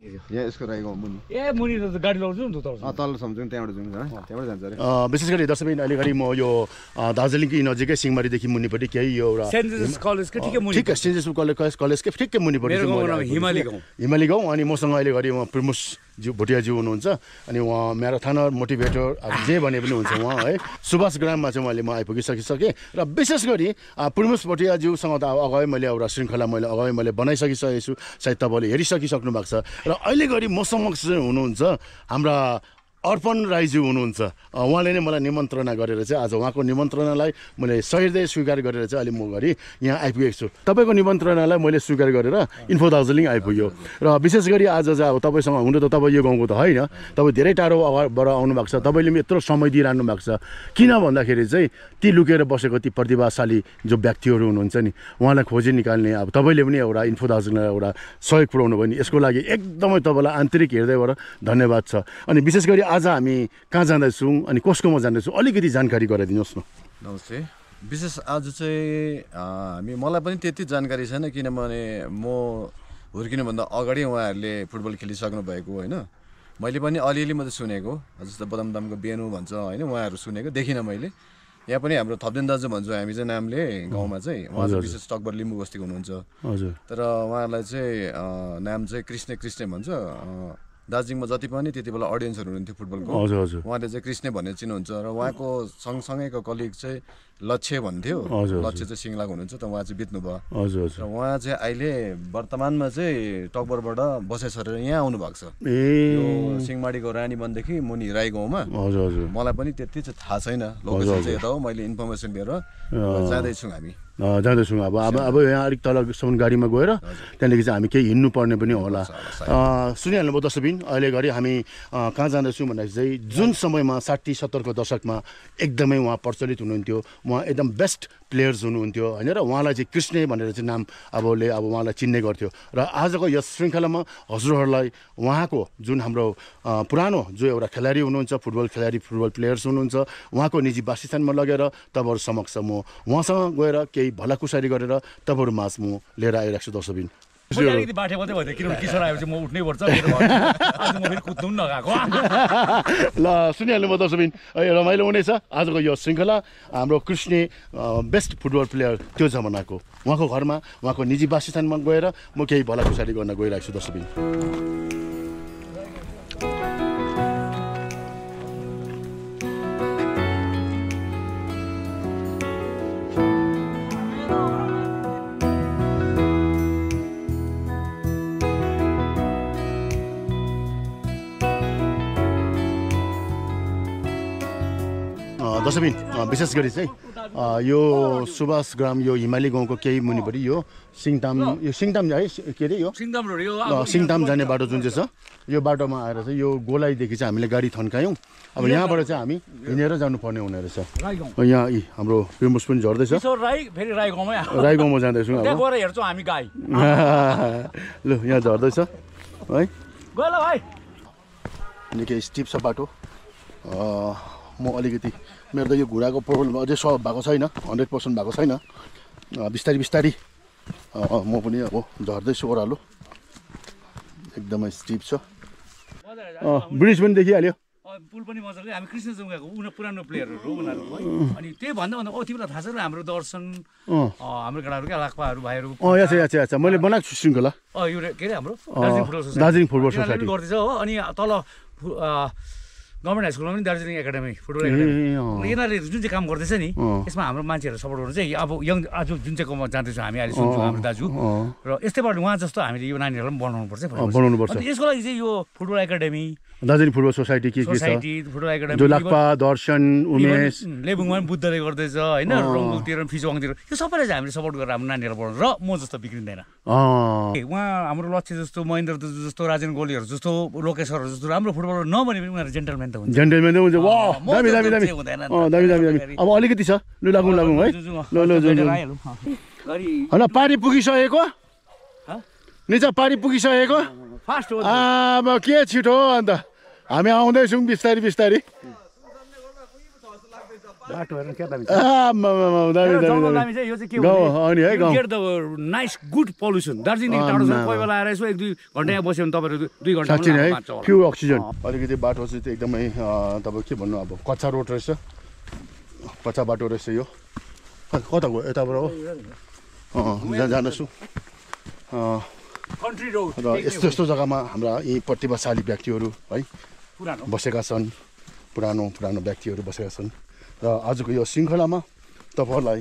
यहाँ यसको राईगाउँ मुनि मुनि त गाडी लगाउँछु नि त तल सम्झौँ त्यहाँबाट जाउँ त्यहाँबाट जान्छ अरे विशेष गरी दर्शकबिन अहिले घरि म यो दार्जिलिङकै नजिकै सिंहमारीदेखि मुनिपट्टि केही यो एउटा सेन्ट जोसेफ कलेजको ठिकै मुनि ठिक सेन्ट जोसेफ कलेजकै ठिकै मुनिपट्टि हिमाली गाउँ अनि मसँग अहिले घरि म प्रमुख भोटियाज्यू हुनुहुन्छ अनि उहाँ म्याराथनर मोटिभेटर अब जे भने पनि हुन्छ उहाँ है सुभाष ग्राममा चाहिँ म आइपुगिसकेँ र विशेष गरी प्रमुख भोटियाज्यूसँग त अगावै मैले एउटा श्रृङ्खला मैले बनाइसकिसकेको छु सायद तपाईँले हेरिसकिसक्नु भएको छ र अहिले घरि म समक्ष चाहिँ हुनुहुन्छ हाम्रा अर्पण राईज्यू हुनुहुन्छ उहाँले नै मलाई निमन्त्रणा गरेर चाहिँ आज उहाँको निमन्त्रणालाई मैले सहृदय स्वीकार गरेर चाहिँ अहिले म घरि यहाँ आइपुगेको छु तपाईँको निमन्त्रणालाई मैले स्वीकार गरेर इन्फो दार्जिलिङ आइपुग्यो र विशेष गरी आज चाहिँ अब तपाईँसँग हुनु त तपाईँ यो गाउँको त होइन तपाईँ धेरै टाढो अगाडिबाट आउनु भएको छ तपाईँले पनि यत्रो समय दिइरहनु भएको छ किन भन्दाखेरि चाहिँ ती लुकेर बसेको ती प्रतिभाशाली जो व्यक्तिहरू हुनुहुन्छ नि उहाँलाई खोजी निकाल्ने अब तपाईँले पनि एउटा इन्फो दार्जिलिङलाई एउटा सहयोग पुऱ्याउनु भयो नि यसको लागि एकदमै तपाईँलाई आन्तरिक हृदयबाट धन्यवाद छ अनि विशेष गरी आज हामी कहाँ जाँदैछौँ अनि कसकोमा जाँदैछौँ अलिकति जानकारी गराइदिनुहोस् न नमस्ते विशेष आज चाहिँ मलाई पनि त्यति जानकारी छैन किनभने म हुर्किनुभन्दा अगाडि उहाँहरूले फुटबल खेलिसक्नु भएको होइन मैले पनि अलिअलि मात्रै सुनेको जस्तो बदामदामको बेनु भन्छ होइन उहाँहरू सुनेको देखिनँ मैले यहाँ पनि हाम्रो थप्देन दाजु भन्छौँ हामी चाहिँ नामले गाउँमा चाहिँ उहाँ चाहिँ विशेष टकबर लिम्बू बस्तीको हुनुहुन्छ तर उहाँहरूलाई चाहिँ नाम चाहिँ कृष्ण भन्छ दार्जिलिङमा जति पनि त्यति बेला अडियन्सहरू हुनुहुन्थ्यो फुटबलको उहाँले चाहिँ कृष्ण भनेर चिन्नुहुन्छ र उहाँको सँगसँगैको कलिग चाहिँ लक्ष्य भन्थ्यो लक्ष्य चाहिँ सिङ्लाको हुनुहुन्छ त उहाँ चाहिँ बित्नुभयो र उहाँ चाहिँ अहिले वर्तमानमा चाहिँ टकबरबाट बसाइ सरेर यहाँ आउनु भएको छ यो सिंहमारीको रानीवनदेखि मुनि राई गाउँमा मलाई पनि त्यति चाहिँ थाहा छैन लोकेसन चाहिँ यता हो मैले इन्फर्मेसन लिएर जाँदैछौँ हामी जाँदैछौँ अब यहाँ अलिक तलसम्म गाडीमा गएर त्यहाँदेखि चाहिँ हामी केही हिँड्नु पर्ने पनि होला सुनिहाल्नु भयो दर्शकबिन अहिले घरि हामी कहाँ जाँदैछौँ भन्दाखेरि चाहिँ जुन समयमा 60-70को दशकमा एकदमै उहाँ प्रचलित हुनुहुन्थ्यो उहाँ एकदम बेस्ट प्लेयर्स हुनुहुन्थ्यो होइन र उहाँलाई चाहिँ कृष्ण भनेर चाहिँ नाम अब उहाँलाई चिन्ने गर्थ्यो र आजको यस श्रृङ्खलामा हजुरहरूलाई उहाँको जुन हाम्रो पुरानो जो एउटा खेलाडी हुनुहुन्छ फुटबल प्लेयर्स हुनुहुन्छ उहाँको निजी वासस्थानमा लगेर तपाईँहरू समक्ष म उहाँसँग गएर केही भलाकुसारी गरेर तपाईँहरू माझ म लिएर आइरहेको छु दर्शकबिन अलिकति बाठे मात्रै भयो किनभने किशोर आएपछि म उठ्नै पर्छ आज म फेरि कुद्नु पनि नगएको ल सुनिहाल्नु भयो दर्शकबिन रमाइलो हुनेछ आजको यो श्रृङ्खला हाम्रो कृष्ण बेस्ट फुटबल प्लेयर त्यो जमानाको उहाँको घरमा उहाँको निजी वासस्थानमा गएर म केही भलाकुसारी गर्न गइरहेको छु दर्शकबिन दर्शकबिन विशेष गरी चाहिँ यो सुभाष ग्राम यो हिमाली गाउँको केही मुनिपट्टि यो सिङताम है के अरे यो सिङताम जाने बाटो जुन चाहिँ छ यो बाटोमा आएर चाहिँ यो गोलाइदेखि चाहिँ हामीले गाडी थन्कायौँ अब यहाँबाट चाहिँ हामी हिँडेर जानुपर्ने हुने रहेछ यहाँ हाम्रो प्रिमुस पनि झर्दैछ राई गाउँमा जाँदैछौँ ल यहाँ झर्दैछ है निकै स्टिप छ बाटो म अलिकति मेरो त यो घुँडाको प्रब्लम अझै सल्भ भएको छैन 100% भएको छैन बिस्तारी म पनि अब झर्दैछु ओह्रालो एकदमै स्टिप छ ब्रिज पनि देखिहाल्यो पुल पनि मजाले हामी कृष्णजङ्गाको पुरानो प्लेयरहरू हो उनीहरू है अनि त्यही भन्दा तिमीलाई थाहा छ हाम्रो दर्शन हाम्रो केटाहरू क्या लाक्पाहरू भाइहरू अच्छा मैले बनाएको छु श्रृङ्खला यो के अरे हाम्रो दार्जिलिङ फुटबल सोसाइटी गर्दैछ हो अनि तल गभर्मेन्ट हाई स्कुलमा पनि दार्जिलिङ एकाडेमी फुटबल एकाडेमी यिनीहरूले जुन चाहिँ काम गर्दैछ नि यसमा हाम्रो मान्छेहरू सपोर्ट गर्नु चाहिँ अब यङ आज जुन चाहिँकोमा जाँदैछौँ हामी अहिले सुन्छौँ हाम्रो दाजु र यस्तैबाट उहाँ जस्तो हामीले यो नानीहरूलाई पनि बनाउनु पर्छ यसको लागि चाहिँ यो football academy Darjeeling football society के छ फुटबल एकाडेमी जो लाक्पा दर्शन उमेश लेबुङमा पनि बुद्धले गर्दैछ होइन रङ्गुलतिर फिचवाङतिर यो सबैलाई चाहिँ हामीले सपोर्ट गरेर हाम्रो नानीहरूलाई बनाउनु र म जस्तो बिग्रिँदैन उहाँ हाम्रो लक्ष्य जस्तो महेन्द्र जस्तो राजेन गोलीहरू जस्तो लोकेशहरू जस्तो राम्रो फुटबलर नभने पनि उनीहरू जेन्टलम्यान त हुन्छ वाह दामी अब अलिकति छ लु लागौँ है ल पानी पुगिसकेको निचा पानी पुगिसकेको फास्ट हो अब के छिटो अन्त हामी आउँदैछौँ बिस्तारी बाटो हेर्नु क्या दामी छ दामी दामी चाहिँ यो चाहिँ के गाउँ अनि है गाउँ get the nice good pollution Darjeeling टाढो छ कोही बेला आएर यसो 1-2 घन्टा यहाँ बस्यो भने तपाईँहरू 2 घन्टा साँच्चै नै है प्युर अक्सिजन अलिकति बाटो चाहिँ एकदमै तपाईँ के भन्नु अब कच्चा रोड रहेछ कच्चा बाटो रहेछ यो कता गयो यताबाट हो जाँदैछु कन्ट्री रोड र यस्तो यस्तो जग्गामा हाम्रा यी प्रतिभाशाली व्यक्तिहरू है बसेका छन् पुरानो व्यक्तिहरू बसेका छन् र आजको यो श्रृङ्खलामा तपाईँहरूलाई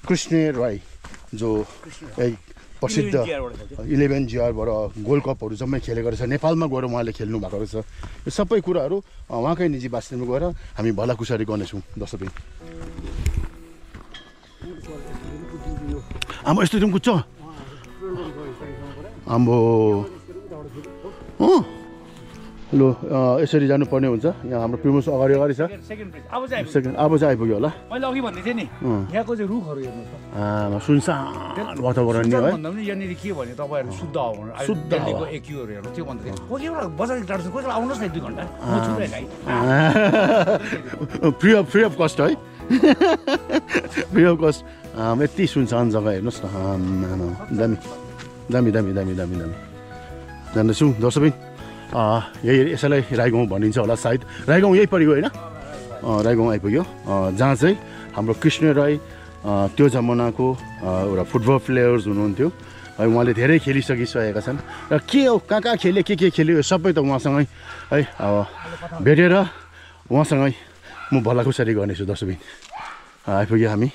कृष्ण राई जो प्रसिद्ध 11 GRबाट गोल्ड कपहरू जम्मै खेलेको रहेछ नेपालमा गएर उहाँले खेल्नु भएको रहेछ यो सबै कुराहरू उहाँकै निजी बासमा गएर हामी भलाकुसारी गर्नेछौँ दर्शकबिन आम्बो यस्तो दिन कुद्छ आम्बो लु यसरी जानुपर्ने हुन्छ यहाँ हाम्रो प्रिमोस अगाडि छ सेकेन्ड अब चाहिँ आइपुग्यो होला मैले अघि भन्दै थिएँ नि यहाँको चाहिँ रुखहरू हेर्नुहोस् त सुनसान वातावरण नि है भन्दा पनि यहाँनिर के भने तपाईँहरू शुद्ध हावा शुद्ध दिल्लीको एक्युहरू हेर्नु त्यो भन्दै थिएँ कोही बेला बजार टाढो छ कोही बेला आउनुहोस् न 2 घन्टा म छुट्याइ फ्री अफ कस्ट है फ्री अफ कस्ट यति सुनसान जग्गा हेर्नुहोस् न दामी जान्दैछौँ दर्शकबिन यही यसैलाई राईगाउँ भनिन्छ होला सायद राईगाउँ यही परिगयो होइन राईगाउँ आइपुग्यो जहाँ चाहिँ हाम्रो कृष्ण राई त्यो जमानाको एउटा फुटबल प्लेयर्स हुनुहुन्थ्यो है उहाँले धेरै खेलिसकिसकेका छन् र के हो कहाँ खेल्यो के खेल्यो सबै त उहाँसँगै है भेटेर उहाँसँगै म भलाकुसारी गर्नेछु दर्शकबिन आइपुग्यो हामी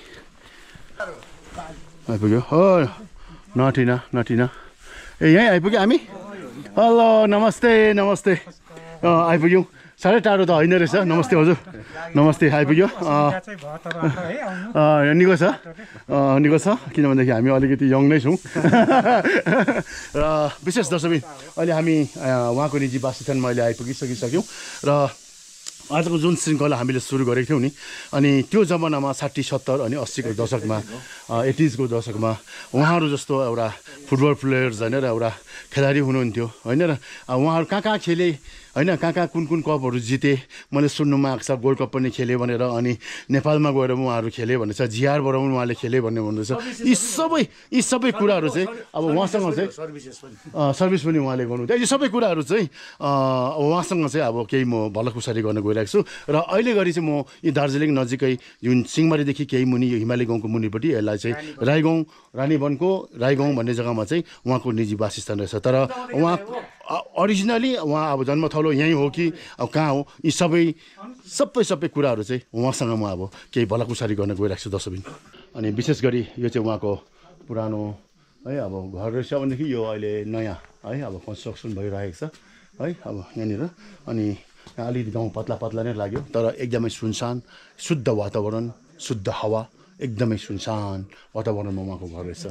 आइपुग्यो हो नटिना ए यहीँ आइपुग्यो हामी हेलो नमस्ते आइपुग्यौँ साह्रै टाढो त होइन रहेछ नमस्ते हजुर नमस्ते आइपुग्यो निको छ किनभनेदेखि हामी अलिकति यङ नै छौँ र विशेष दर्शकबिन अहिले हामी उहाँको निजी वासस्थानमा अहिले आइपुगिसक्यौँ र आजको जुन श्रृङ्खला हामीले सुरु गरेको थियौँ नि अनि त्यो जमानामा 60, 70 अनि 80को दशकमा 80s को दशकमा उहाँहरू जस्तो एउटा फुटबल प्लेयर्स होइन र एउटा खेलाडी हुनुहुन्थ्यो होइन र उहाँहरू कहाँ खेले होइन कहाँ कुन कपहरू जिते मैले सुन्नुमा आएको छ गोल्ड कप पनि खेल्यो भनेर अनि नेपालमा गएर उहाँहरू खेले भनेर छ जिआरबाट पनि उहाँले खेले भन्ने भन्दैछ यी सबै कुराहरू चाहिँ अब उहाँसँग चाहिँ सर्भिस पनि उहाँले गर्नुहुन्थ्यो यी सबै कुराहरू चाहिँ उहाँसँग चाहिँ अब केही म भलाकुसारी गर्न गइरहेको छु र अहिले घरि चाहिँ म यी दार्जिलिङ नजिकै जुन सिंहमारीदेखि केही मुनि यो हिमाली गाउँको मुनिपट्टि यसलाई चाहिँ राईगाउँ रानीवनको राईगाउँ भन्ने जग्गामा चाहिँ उहाँको निजी वासस्थान रहेछ तर उहाँ ओरिजिनली उहाँ अब जन्मथलो यहीँ हो कि अब कहाँ हो यी सबै कुराहरू चाहिँ उहाँसँग म अब केही भलाकुसारी गर्न गइरहेको छु दर्शकबिन अनि विशेष गरी यो चाहिँ उहाँको पुरानो है अब घर रहेछ भनेदेखि यो अहिले नयाँ है अब कन्स्ट्रक्सन भइरहेको छ है अब यहाँनिर अनि अलिकति गाउँ पत्ला नै लाग्यो तर एकदमै सुनसान शुद्ध वातावरण शुद्ध हावा एकदमै सुनसान वातावरणमा उहाँको घर रहेछ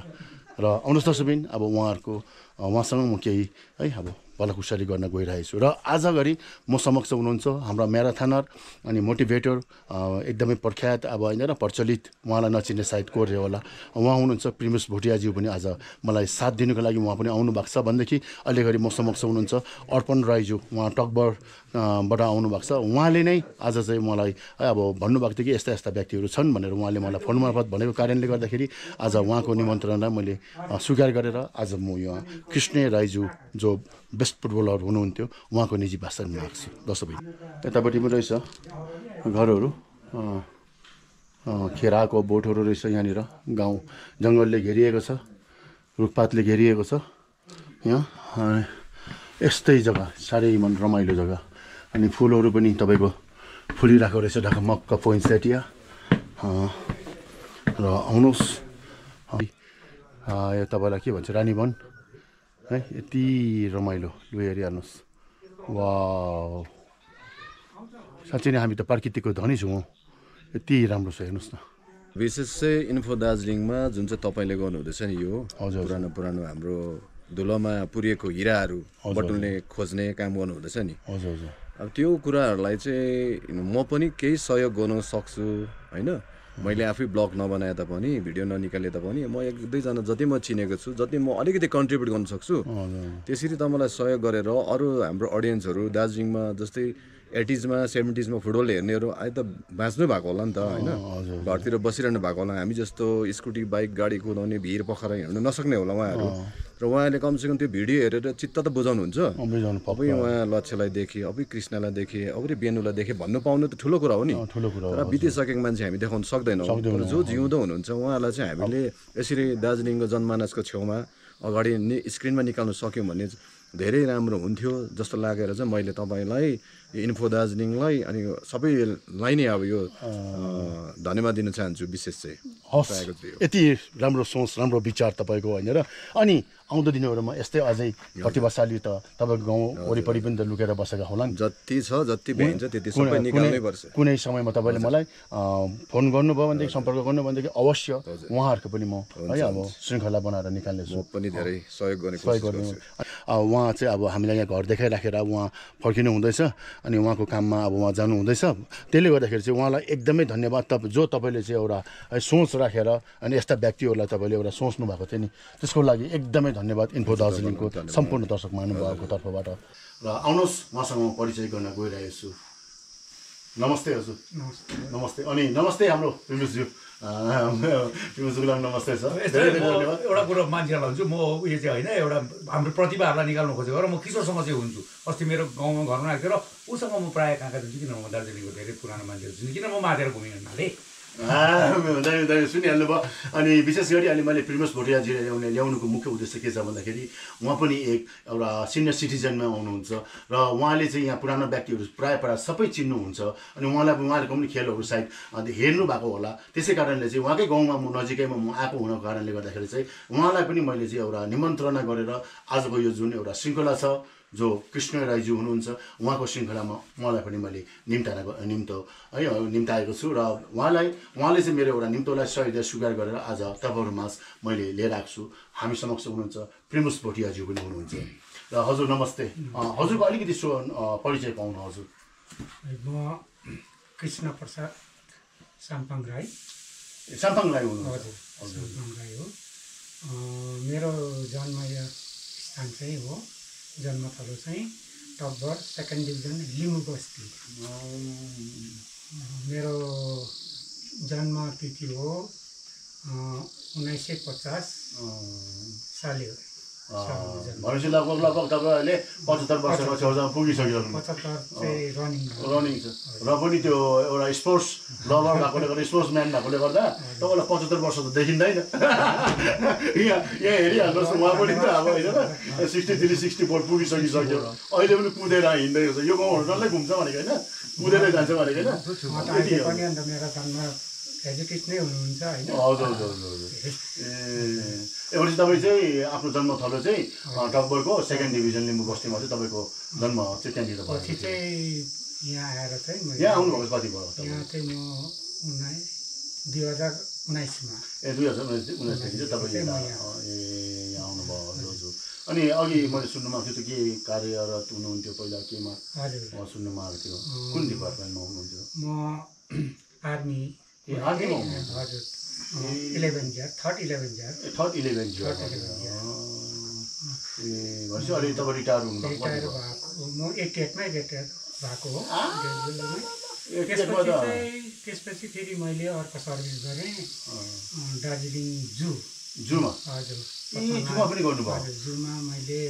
र आउनुहोस् दर्शकबिन अब उहाँसँग म केही है अब भलाकुसारी गर्न गइरहेको छु र आज घरि म समक्ष हुनुहुन्छ हाम्रा म्याराथनर अनि मोटिभेटर एकदमै प्रख्यात अब होइन र प्रचलित उहाँलाई नचिन्ने सायद कोर्रे होला उहाँ हुनुहुन्छ प्रिमोस भोटियाज्यू पनि आज मलाई साथ दिनुको लागि उहाँ पनि आउनु भएको छ भनेदेखि अहिले घरि म समक्ष हुनुहुन्छ अर्पण राईज्यू उहाँ टकबरबाट आउनु भएको छ उहाँले नै आज चाहिँ मलाई अब भन्नुभएको थियो कि यस्ता व्यक्तिहरू छन् भनेर उहाँले मलाई फोन मार्फत भनेको कारणले गर्दाखेरि आज उहाँको निमन्त्रणलाई मैले स्वीकार गरेर आज म यहाँ कृष्ण राईज्यू जो बेस्ट फुटबलर हुनुहुन्थ्यो उहाँको निजी वासस्थानमा आएको छु दर्शकबिन यतापट्टि पनि रहेछ घरहरू खेराको बोटहरू रहेछ यहाँनिर गाउँ जङ्गलले घेरिएको छ रुखपातले घेरिएको छ यहाँ यस्तै जग्गा साह्रै मन रमाइलो जग्गा अनि फुलहरू पनि तपाईँको फुलिरहेको रहेछ ढकमक्क पोइन्सेटिया र आउनुहोस् यो तपाईँलाई के भन्छ रानीवन है यति रमाइलो लु हेरिहाल्नुहोस् वाउ साँच्चै नै हामी त प्राकृतिकको धनी छौँ यति राम्रो छ हेर्नुहोस् न विशेष चाहिँ इन्फो दार्जिलिङमा जुन चाहिँ तपाईँले गर्नुहुँदैछ नि यो हजुर पुरानो हाम्रो धुलोमा पुरिएको हिराहरू बटुल्ने खोज्ने काम गर्नुहुँदैछ नि हजुर अब त्यो कुराहरूलाई चाहिँ म पनि केही सहयोग गर्न सक्छु होइन मैले आफै ब्लग नबनाए तापनि भिडियो ननिकाले तापनि म 1-2 जना जति म चिनेको छु जति म अलिकति कन्ट्रिब्युट गर्न सक्छु त्यसरी त मलाई सहयोग गरेर अरू हाम्रो अडियन्सहरू दार्जिलिङमा जस्तै 80s मा 70s मा फुटबल हेर्नेहरू अहिले त बाँच्नै भएको होला नि त होइन घरतिर बसिरहनु भएको होला हामी जस्तो स्कुटी बाइक गाडी कुदाउने भिर पखरा हिँड्नु नसक्ने होला उहाँहरू र उहाँले कमसेकम त्यो भिडियो हेरेर चित्त त बुझाउनुहुन्छ अबै उहाँ लक्ष्यलाई देखेँ अबै कृष्णलाई देखेँ अबै बेनुलाई देखेँ भन्नु पाउनु त ठुलो कुरा हो नि तर बितिसकेको मान्छे हामी देखाउन सक्दैनौँ तर जो जिउँदो हुनुहुन्छ उहाँलाई चाहिँ हामीले यसरी दार्जिलिङको जनमानसको छेउमा अगाडि स्क्रिनमा निकाल्नु सक्यौँ भने धेरै राम्रो हुन्थ्यो जस्तो लागेर चाहिँ मैले तपाईँलाई इन्फो दार्जिलिङलाई अनि सबैलाई नै अब यो धन्यवाद दिन चाहन्छु विशेष चाहिँ हस् यति राम्रो सोच राम्रो विचार तपाईँको होइन र अनि आउँदो दिनहरूमा यस्तै अझै प्रतिभाशाली त तपाईँको गाउँ वरिपरि पनि त लुकेर बसेका होला नि जति छ जति भ्याइन्छ त्यति सबै निकाल्नै पर्छ कुनै समयमा तपाईँले मलाई फोन गर्नुभयो भनेदेखि सम्पर्क गर्नु भनेदेखि अवश्य उहाँहरूको पनि म है अब श्रृङ्खला बनाएर निकाल्नेछु म पनि धेरै सहयोग गर्ने कोसिस गर्छु उहाँ चाहिँ अब हामीलाई यहाँ घर देखाइराखेर उहाँ फर्किनु हुँदैछ अनि उहाँको काममा अब उहाँ जानु हुँदैछ त्यसले गर्दाखेरि चाहिँ उहाँलाई एकदमै धन्यवाद जो तपाईँले चाहिँ एउटा सोच राखेर अनि यस्ता व्यक्तिहरूलाई तपाईँले एउटा सोच्नु भएको थियो नि त्यसको लागि एकदमै धन्यवाद इन्फो दार्जिलिङको सम्पूर्ण दर्शक महानुभावको तर्फबाट र आउनुहोस् उहाँसँग म परिचय गर्न गइरहेको छु नमस्ते हजुर नमस्ते अनि नमस्ते हाम्रो पियुषज्यू पियुषज्यूलाई नमस्ते सर एउटा कुरो मान्छेलाई भन्छु म उयो चाहिँ होइन एउटा हाम्रो प्रतिभाहरूलाई निकाल्नु खोजेको र म किशोरसँग चाहिँ हुन्छु अस्ति मेरो गाउँमा घरमा आएको थियो र उसँग म प्रायः कहाँ कहाँ जान्छु किन म दार्जिलिङको धेरै पुरानो मान्छेहरू छु किन म माथेर घुमिनु हुनाले सुनिहाल्नु भयो अनि विशेष गरी अहिले मैले प्रिमोस भोटियाजी ल्याउनुको मुख्य उद्देश्य के छ भन्दाखेरि उहाँ पनि एउटा सिनियर सिटिजनमा आउनुहुन्छ र उहाँले चाहिँ यहाँ पुरानो व्यक्तिहरू प्रायः सबै चिन्नुहुन्छ अनि उहाँहरूको पनि खेलहरू सायद हेर्नु भएको होला त्यसै कारणले चाहिँ उहाँकै गाउँमा म नजिकैमा म आएको हुनको कारणले गर्दाखेरि चाहिँ उहाँलाई पनि मैले चाहिँ एउटा निमन्त्रणा गरेर आजको यो जुन एउटा श्रृङ्खला छ जो कृष्ण राईज्यू हुनुहुन्छ उहाँको श्रृङ्खलामा उहाँलाई पनि मैले निम्ताएको छु र उहाँले चाहिँ मेरो एउटा निम्तोलाई सहयोग स्वीकार गरेर आज तपाईँहरूमा मैले लिएर आएको छु हामी समक्ष हुनुहुन्छ प्रिमोस भोटियाज्यू पनि हुनुहुन्छ र हजुर नमस्ते हजुरको अलिकति परिचय पाउनु हजुर म कृष्ण प्रसाद साम्पाङ राई हुनुहुन्छ साम्पाङ राई हो मेरो जन्म स्थान चाहिँ हो जन्मथलो चाहिँ टकभर 2nd डिभिजन लिम्बू बस्ती मेरो जन्म तिथि हो 1950 साले हो भनेपछि लगभग तपाईँ अहिले 75 वर्षको छेउछाउ पुगिसक्यो 75 चाहिँ रनिङ छ र पनि त्यो एउटा स्पोर्ट्स लभर भएकोले गर्दा स्पोर्ट्स म्यान भएकोले गर्दा तपाईँलाई 75 वर्ष त देखिँदैन यहाँ हेरिहाल्नुहोस् उहाँ पनि त अब होइन 63 64 पुगिसकिसक्यो अहिले पनि कुदेर हिँड्दै छ यो गाउँहरू डल्लै घुम्छ भनेको होइन कुदेरै जान्छ भनेको होइन मेरो जन्म एजुकेट नै हुनुहुन्छ होइन हजुर भनेपछि तपाईँ चाहिँ आफ्नो जन्मथलो चाहिँ टकभरको 2nd डिभिजन लिम्बू बस्तीमा चाहिँ तपाईँको जन्म चाहिँ त्यहाँनिर भयो पछि चाहिँ यहाँ आएर चाहिँ यहाँ आउनुभएको कति भयो यहाँ चाहिँ म 2019मा 2019 चाहिँ तपाईँ यहाँ आउनुभयो हजुर अनि अघि मैले सुन्नुमा आएको थियो के कार्यरत हुनुहुन्थ्यो पहिला केमा हजुर सुन्नुमा आएको थियो कुन डिपार्टमेन्टमा हुनुहुन्थ्यो म आर्मी हजुर 11 जार थर्ड 11 जार भनेपछि अहिले तपाईँ रिटायर हुनुभएको म 88मै रिटायर भएको हो त्यसपछि फेरि मैले अर्को सर्भिस गरेँ दार्जिलिङ जूमा हजुर पनि गर्नुभयो जूमा मैले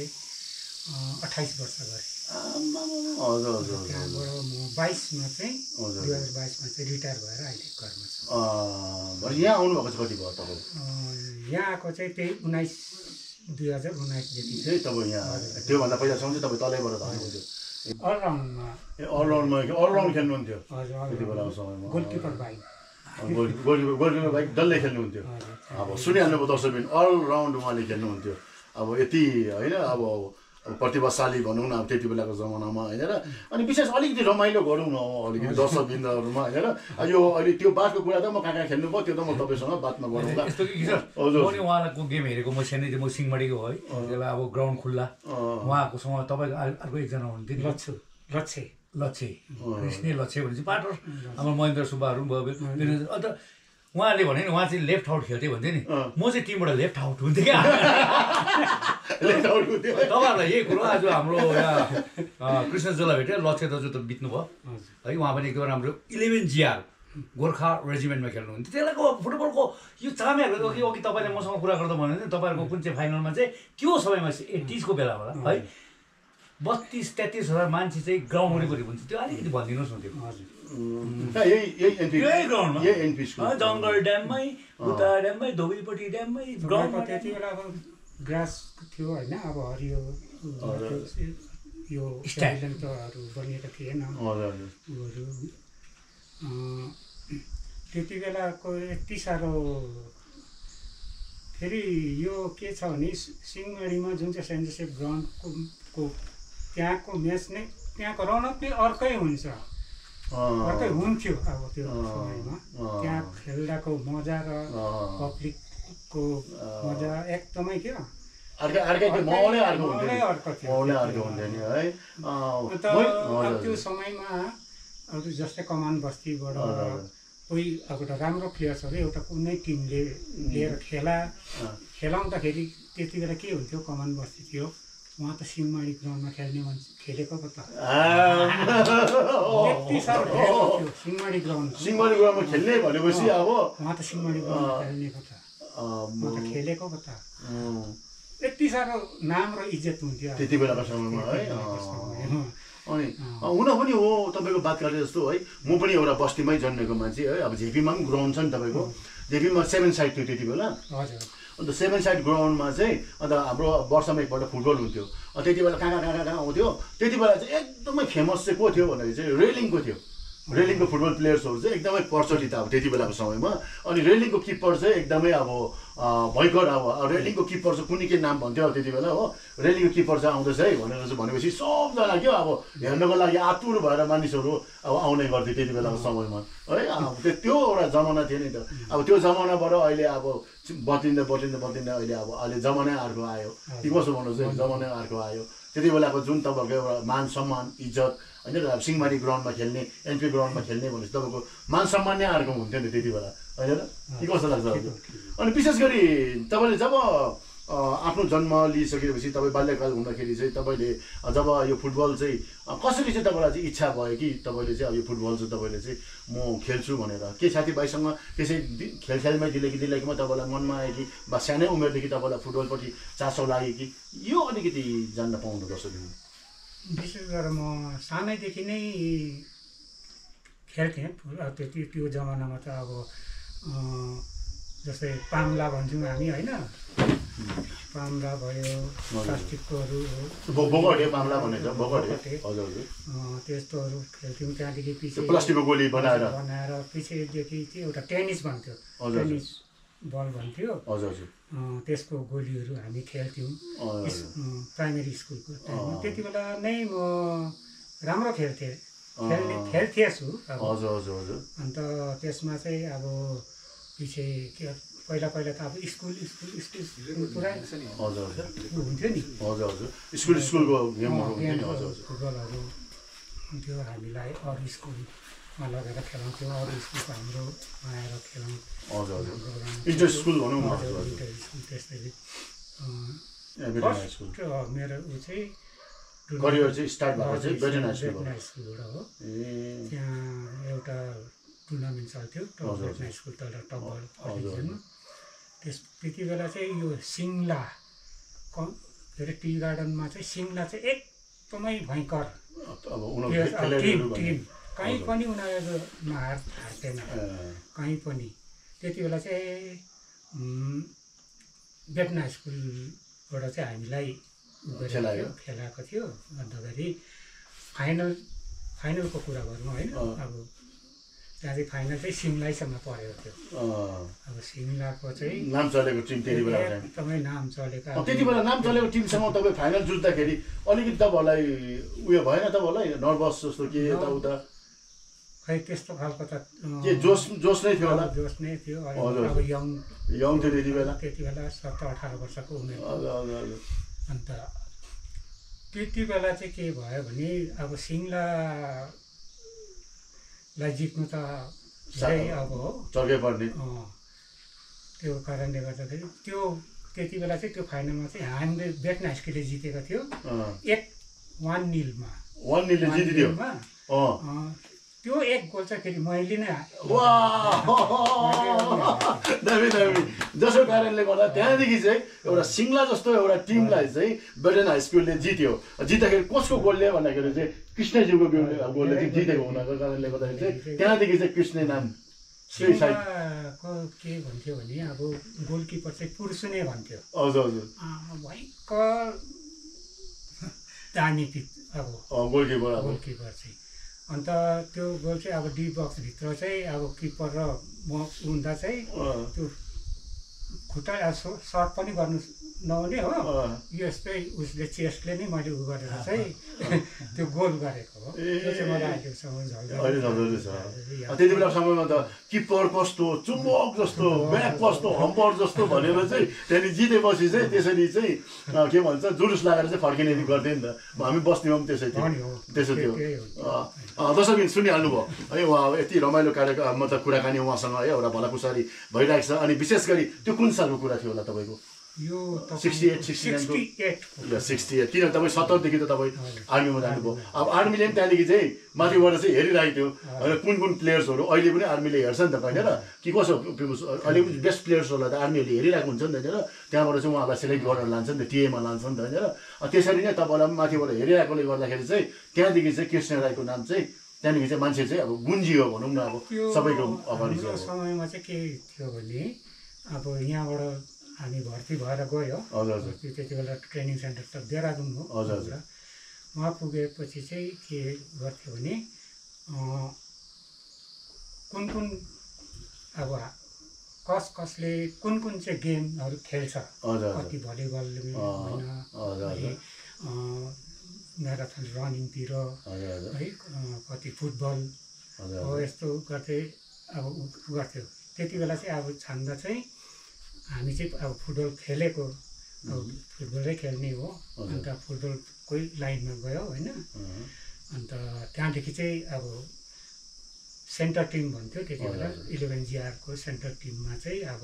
28 वर्ष गरेँ त्यहाँबाट म 22मा चाहिँ 2022मा चाहिँ रिटायर भएर अहिले घरमा छु यहाँ आउनुभएको चाहिँ कति भयो तपाईँ यहाँ आएको चाहिँ त्यही 2019 देखि तपाईँ यहाँ त्योभन्दा पहिलासम्म चाहिँ तपाईँ तलैबाट धाउनुहुन्थ्यो अलराउन्डमा अलराउन्ड खेल्नुहुन्थ्यो त्यति बेला समयमा गोलकिपर बाइक डल्लै खेल्नुहुन्थ्यो अब सुनिहाल्नुभयो दर्शकबिन अलराउन्ड उहाँले खेल्नुहुन्थ्यो अब यति होइन अब प्रतिभाशाली भनौँ न अब त्यति बेलाको जमानामा होइन र अनि विशेष अलिकति रमाइलो गरौँ न अलिकति दर्शकबिन्दहरूमा होइन र यो अहिले त्यो बातको कुरा त म कहाँ खेल्नु भयो त्यो त म तपाईँसँग बातमा गरौँला हजुर म उहाँको गेम हेरेको म सानै म सिंहमारीको है त्यसलाई अब ग्राउन्ड खुल्ला उहाँकोसँग तपाईँको अर्को एकजना हुनुहुन्थ्यो लच्छे कृष्ण लच्छे भनेपछि पार्टनर हाम्रो महेन्द्र सुब्बाहरू पनि भयो अन्त उहाँले भने नि उहाँ चाहिँ लेफ्ट आउट खेल्थ्यो भन्थ्यो नि म चाहिँ टिमबाट लेफ्ट आउट हुन्थेँ क्या तपाईँहरूलाई यही कुरो आज हाम्रो यहाँ कृष्ण जोला भेट्यो लक्ष्य दाजु त बित्नुभयो है उहाँ पनि एकदम राम्रो 11 GR गोर्खा रेजिमेन्टमा खेल्नुहुन्थ्यो त्यसलाईको फुटबलको यो चामेहरूको अघि तपाईँले मसँग कुरा गर्दा भन्यो भने तपाईँहरूको कुन चाहिँ फाइनलमा चाहिँ त्यो समयमा 80s को बेला होला है 32-33 हजार मान्छे चाहिँ ग्राउन्ड वरिपरि हुन्छ त्यो अलिकति भनिदिनुहोस् न त्यो यही ग्राउन्डमा जङ्गल ड्याममै उता ड्याममै धोबीपट्टि ड्याममै ग्राउन्डमा त्यति बेला अब ग्रास थियो होइन अब हरियो यो स्टाइलहरू बनिएको थिएन ऊहरू त्यति बेलाको यति साह्रो फेरि यो के छ भने सिंहमारीमा जुन चाहिँ सेन्ट जोसेफ ग्राउन्डको त्यहाँको म्याच नै त्यहाँको रौनक नै अर्कै हुन्छ अर्कै हुन्थ्यो अब त्यो समयमा त्यहाँ खेल्दाको मजा र पब्लिकको मजा एकदमै थियो अन्त त्यो समयमा अब जस्तै कमान बस्तीबाट कोही अब एउटा राम्रो प्लेयर्सहरू एउटा कुनै टिमले लिएर खेलाउँदाखेरि त्यति बेला के हुन्थ्यो कमान बस्ती थियो उहाँ त सिंहमारी ग्राउन्डमा खेल्ने मान्छे खेलेको पो त यति साह्रो थियो सिंहमारी ग्राउन्डमा खेल्ने भनेपछि अब उहाँ त सिंहमारी ग्राउन्डमा खेल्नेको त उहाँ त खेलेको पो त यति साह्रो नाम र इज्जत हुन्थ्यो त्यति बेलाको समयमा है अनि हुन पनि हो तपाईँको बात गरे जस्तो है म पनि एउटा बस्तीमै जन्मेको मान्छे है अब झेपीमा पनि ग्राउन्ड छ नि तपाईँको झेपीमा 7 साइड थियो त्यति बेला अन्त 7 साइड ग्राउन्डमा चाहिँ अन्त हाम्रो वर्षमा एकपल्ट फुटबल हुन्थ्यो त्यति बेला कहाँ आउँथ्यो त्यति बेला चाहिँ एकदमै फेमस चाहिँ को थियो भन्दाखेरि चाहिँ रेलिङको थियो रेलिङको फुटबल प्लेयर्सहरू चाहिँ एकदमै प्रचलित अब त्यति बेलाको समयमा अनि रेलिङको किपर चाहिँ एकदमै अब भयङ्कर अब रेलिङको किपर चाहिँ कुनै के नाम भन्थ्यो अब त्यति बेला हो रेलिङको किपर चाहिँ आउँदैछ है भनेर चाहिँ भनेपछि सबजना क्या अब हेर्नको लागि आतुर भएर मानिसहरू अब आउने गर्थ्यो त्यति बेलाको समयमा है अब त्यो एउटा जमाना थियो नि त अब त्यो जमानाबाट अहिले अब बत्लिँदा अहिले अब अहिले जमानै अर्को आयो के कसो भन्नुहोस् है जमानै अर्को आयो त्यति बेलाको जुन तपाईँको एउटा मान सम्मान इज्जत होइन अब सिंहमारी ग्राउन्डमा खेल्ने एनपी ग्राउन्डमा खेल्ने भनेपछि तपाईँको मान सम्मान नै अर्को हुन्थ्यो नि त्यति बेला होइन र के कस्तो लाग्छ अनि विशेष गरी तपाईँले जब आफ्नो जन्म लिइसकेपछि तपाईँ बाल्यकाल हुँदाखेरि चाहिँ तपाईँले जब यो फुटबल चाहिँ कसरी चाहिँ तपाईँलाई चाहिँ इच्छा भयो कि तपाईँले चाहिँ अब यो फुटबल चाहिँ तपाईँले चाहिँ म खेल्छु भनेर के साथीभाइसँग त्यसै खेलमै दिलेकीमा तपाईँलाई मनमा आयो कि वा सानै उमेरदेखि तपाईँलाई फुटबलपट्टि चासो लाग्यो कि यो अलिकति जान्न पाउनु दर्शक विशेष गरेर म सानैदेखि नै खेल्थेँ त्यति त्यो जमानामा त अब जस्तै पाम्ला भन्छौँ हामी होइन पाम्ला भयो प्लास्टिककोहरू त्यस्तोहरू खेल्थ्यौँ त्यहाँदेखि पछि प्लास्टिकको गोली बनाएर पछिदेखि चाहिँ एउटा टेनिस भन्थ्यो टेनिस बल भन्थ्यो त्यसको गोलीहरू हामी खेल्थ्यौँ प्राइमेरी स्कुलको टाइममा त्यति बेला नै म राम्रो खेल्थेछु अन्त त्यसमा चाहिँ अब पछि के पहिला त अब स्कुल पुरा हुन्थ्यो नि स्कुलको फुटबलहरू हुन्थ्यो हामीलाई अरू स्कुलमा लगेर खेलाउँथ्यो अरू स्कुलको हाम्रो आएर इन्टर स्कुल भनौँ न त्यसरी मेरो ऊ चाहिँ करियर चाहिँ स्टार्ट भएको चाहिँ बेटन हाई स्कुलबाट हो त्यहाँ एउटा टुर्नामेन्ट चल्थ्यो बेटन हाई स्कुल तल टपर डिभिजनमा त्यति बेला चाहिँ यो सिङ्ला के अरे टी गार्डनमा चाहिँ सिङ्ला चाहिँ एकदमै भयङ्कर टिम कहीँ पनि उनीहरू हार्दैन कहीँ पनि त्यति बेला चाहिँ बेटन हाई स्कुलबाट चाहिँ हामीलाई खेलाएको थियो अन्तखेरि फाइनलको कुरा गरौँ होइन अब त्यहाँ चाहिँ फाइनल चाहिँ सिमलाईसँग परेको थियो अब सिमलाको चाहिँ नाम चलेको टिम त्यति बेला एकदमै नाम चलेको त्यति बेला नाम चलेको टिमसँग तपाईँ फाइनल जुत्दाखेरि अलिकति तपाईँहरूलाई उयो भएन तपाईँहरूलाई नर्भस जस्तो के यताउता खै त्यस्तो खालको त के जोस नै थियो होला जोस नै थियो अब यङ थियो त्यति बेला 17-18 वर्षको उमेर अन्त त्यति बेला चाहिँ के भयो भने अब सिङ्लालाई जित्नु त धेरै अब हो चर्कै पर्ने त्यो कारणले गर्दाखेरि त्यो त्यति बेला चाहिँ त्यो फाइनलमा चाहिँ हामीले बेटन हाइस्कुलले जितेको थियो 1-0 1-0 जितिदियो त्यो एक गोल चाहिँ फेरि मैले नै दामी जसको कारणले गर्दा त्यहाँदेखि चाहिँ एउटा सिङ्ला जस्तो एउटा टिमलाई चाहिँ बेटन हाई स्कुलले जित्यो जित्दाखेरि कसको गोलले भन्दाखेरि चाहिँ कृष्णज्यूको गोलले चाहिँ जितेको हुनाको कारणले गर्दाखेरि चाहिँ त्यहाँदेखि चाहिँ कृष्ण नाम सिङ्लाको के भन्थ्यो भने अब गोलकिपर चाहिँ पुरुषुने भन्थ्यो हजुर भयङ्कर दानी अब गोलकिपर चाहिँ अन्त त्यो गोल चाहिँ अब डी बक्सभित्र चाहिँ अब किपर र म हुँदा चाहिँ त्यो खुट्टा सर्ट पनि गर्नु नहुने हो यस्तै उसले चेस्टले नै मैले उ गरेर चाहिँ त्यो गोल गरेको हो त्यो चाहिँ मलाई त्यति बेला समयमा त किपर कस्तो चुम्बक जस्तो ब्याक कस्तो हम्पर जस्तो भनेर चाहिँ त्यहाँदेखि जितेपछि चाहिँ त्यसरी चाहिँ के भन्छ जुलुस लगाएर चाहिँ फर्किने गर्थ्यो नि त हामी बस्तीमा पनि त्यसै थियो दर्शक सुनिहाल्नुभयो है उहाँ यति रमाइलो कार्यक्रम मतलब कुराकानी उहाँसँग है एउटा भलाकुसारी भइरहेको छ अनि विशेष गरी त्यो कुन सालको कुरा थियो होला तपाईँको यो 68 किन तपाईँ 70 देखि त तपाईँ आर्मीमा जानुभयो अब आर्मीले पनि त्यहाँदेखि चाहिँ माथिबाट चाहिँ हेरिरहेको थियो होइन कुन प्लेयर्सहरू अहिले पनि आर्मीले हेर्छ नि त होइन र कि कसो अहिले पनि बेस्ट प्लेयर्सहरूलाई त आर्मीहरूले हेरिरहेको हुन्छ नि त होइन र त्यहाँबाट चाहिँ उहाँलाई सेलेक्ट गरेर लान्छ नि त टिएमा लान्छ नि त होइन र त्यसरी नै तपाईँलाई पनि माथिबाट हेरिरहेकोले गर्दाखेरि चाहिँ त्यहाँदेखि चाहिँ कृष्ण राईको नाम चाहिँ त्यहाँदेखि चाहिँ मान्छे चाहिँ अब गुन्जियो भनौँ न अब सबैको अगाडि समयमा चाहिँ के थियो भने अब यहाँबाट हामी भर्ती भएर गयो त्यति बेला ट्रेनिङ सेन्टर त देहरादुन हो उहाँ पुगेपछि चाहिँ के गर्थ्यो भने कुन अब कसले कुन चाहिँ गेमहरू खेल्छ कति भलिबल होइन म्याराथन रनिङतिर है कति फुटबल हो यस्तो गर्दै अब गर्थ्यो त्यति बेला चाहिँ अब छान्दा चाहिँ हामी चाहिँ अब फुटबल खेलेको अब फुटबलै खेल्ने हो अन्त फुटबलकै लाइनमा गयो होइन अन्त त्यहाँदेखि चाहिँ अब सेन्टर टिम भन्थ्यो त्यति बेला 11 GR को सेन्टर टिममा चाहिँ अब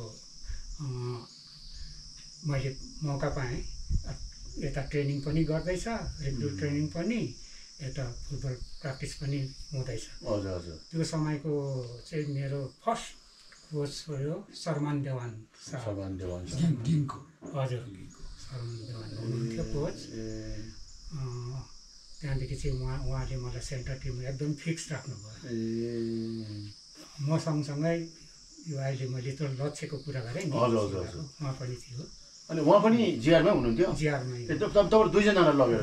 मैले मौका पाएँ यता ट्रेनिङ पनि गर्दैछ रेगुलर ट्रेनिङ पनि यता फुटबल प्र्याक्टिस पनि हुँदैछ त्यो समयको चाहिँ मेरो फर्स्ट कोच भयो सरमान देवान गिङको हजुर सरमान देवान हुनुहुन्थ्यो कोच त्यहाँदेखि चाहिँ उहाँले मलाई सेन्टर टिममा एकदम फिक्स राख्नुभयो म सँगसँगै यो अहिले मैले त लक्ष्यको कुरा गरेँ नि उहाँ पनि थियो अनि उहाँ पनि जिआरमै हुनुहुन्थ्यो जिआरमै तपाईँहरू दुईजनालाई लगेर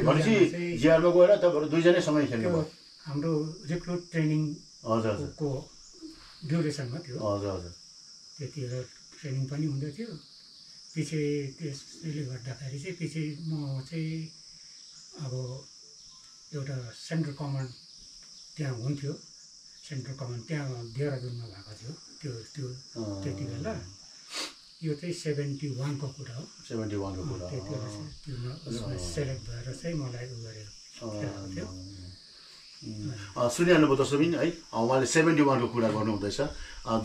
भनेपछि जिआरमा गएर तपाईँहरू दुईजनै सँगै खेल्नुभयो हाम्रो रिक्रुट ट्रेनिङ को ड्युरेसनमा थियो त्यति बेला ट्रेनिङ पनि हुँदै थियो पछि त्यसले गर्दाखेरि चाहिँ पछि म चाहिँ अब एउटा सेन्ट्रल कमान्ड त्यहाँ हुन्थ्यो सेन्ट्रल कमान्ड त्यहाँ देहरादुनमा भएको थियो त्यो त्यति बेला यो चाहिँ 71 को कुरा हो 71 को कुरा त्यति बेला त्यो सेलेक्ट भएर चाहिँ मलाई उ गरेर थियो सुनिहाल्नुभयो दर्शकबिन है उहाँले 71 को कुरा गर्नुहुँदैछ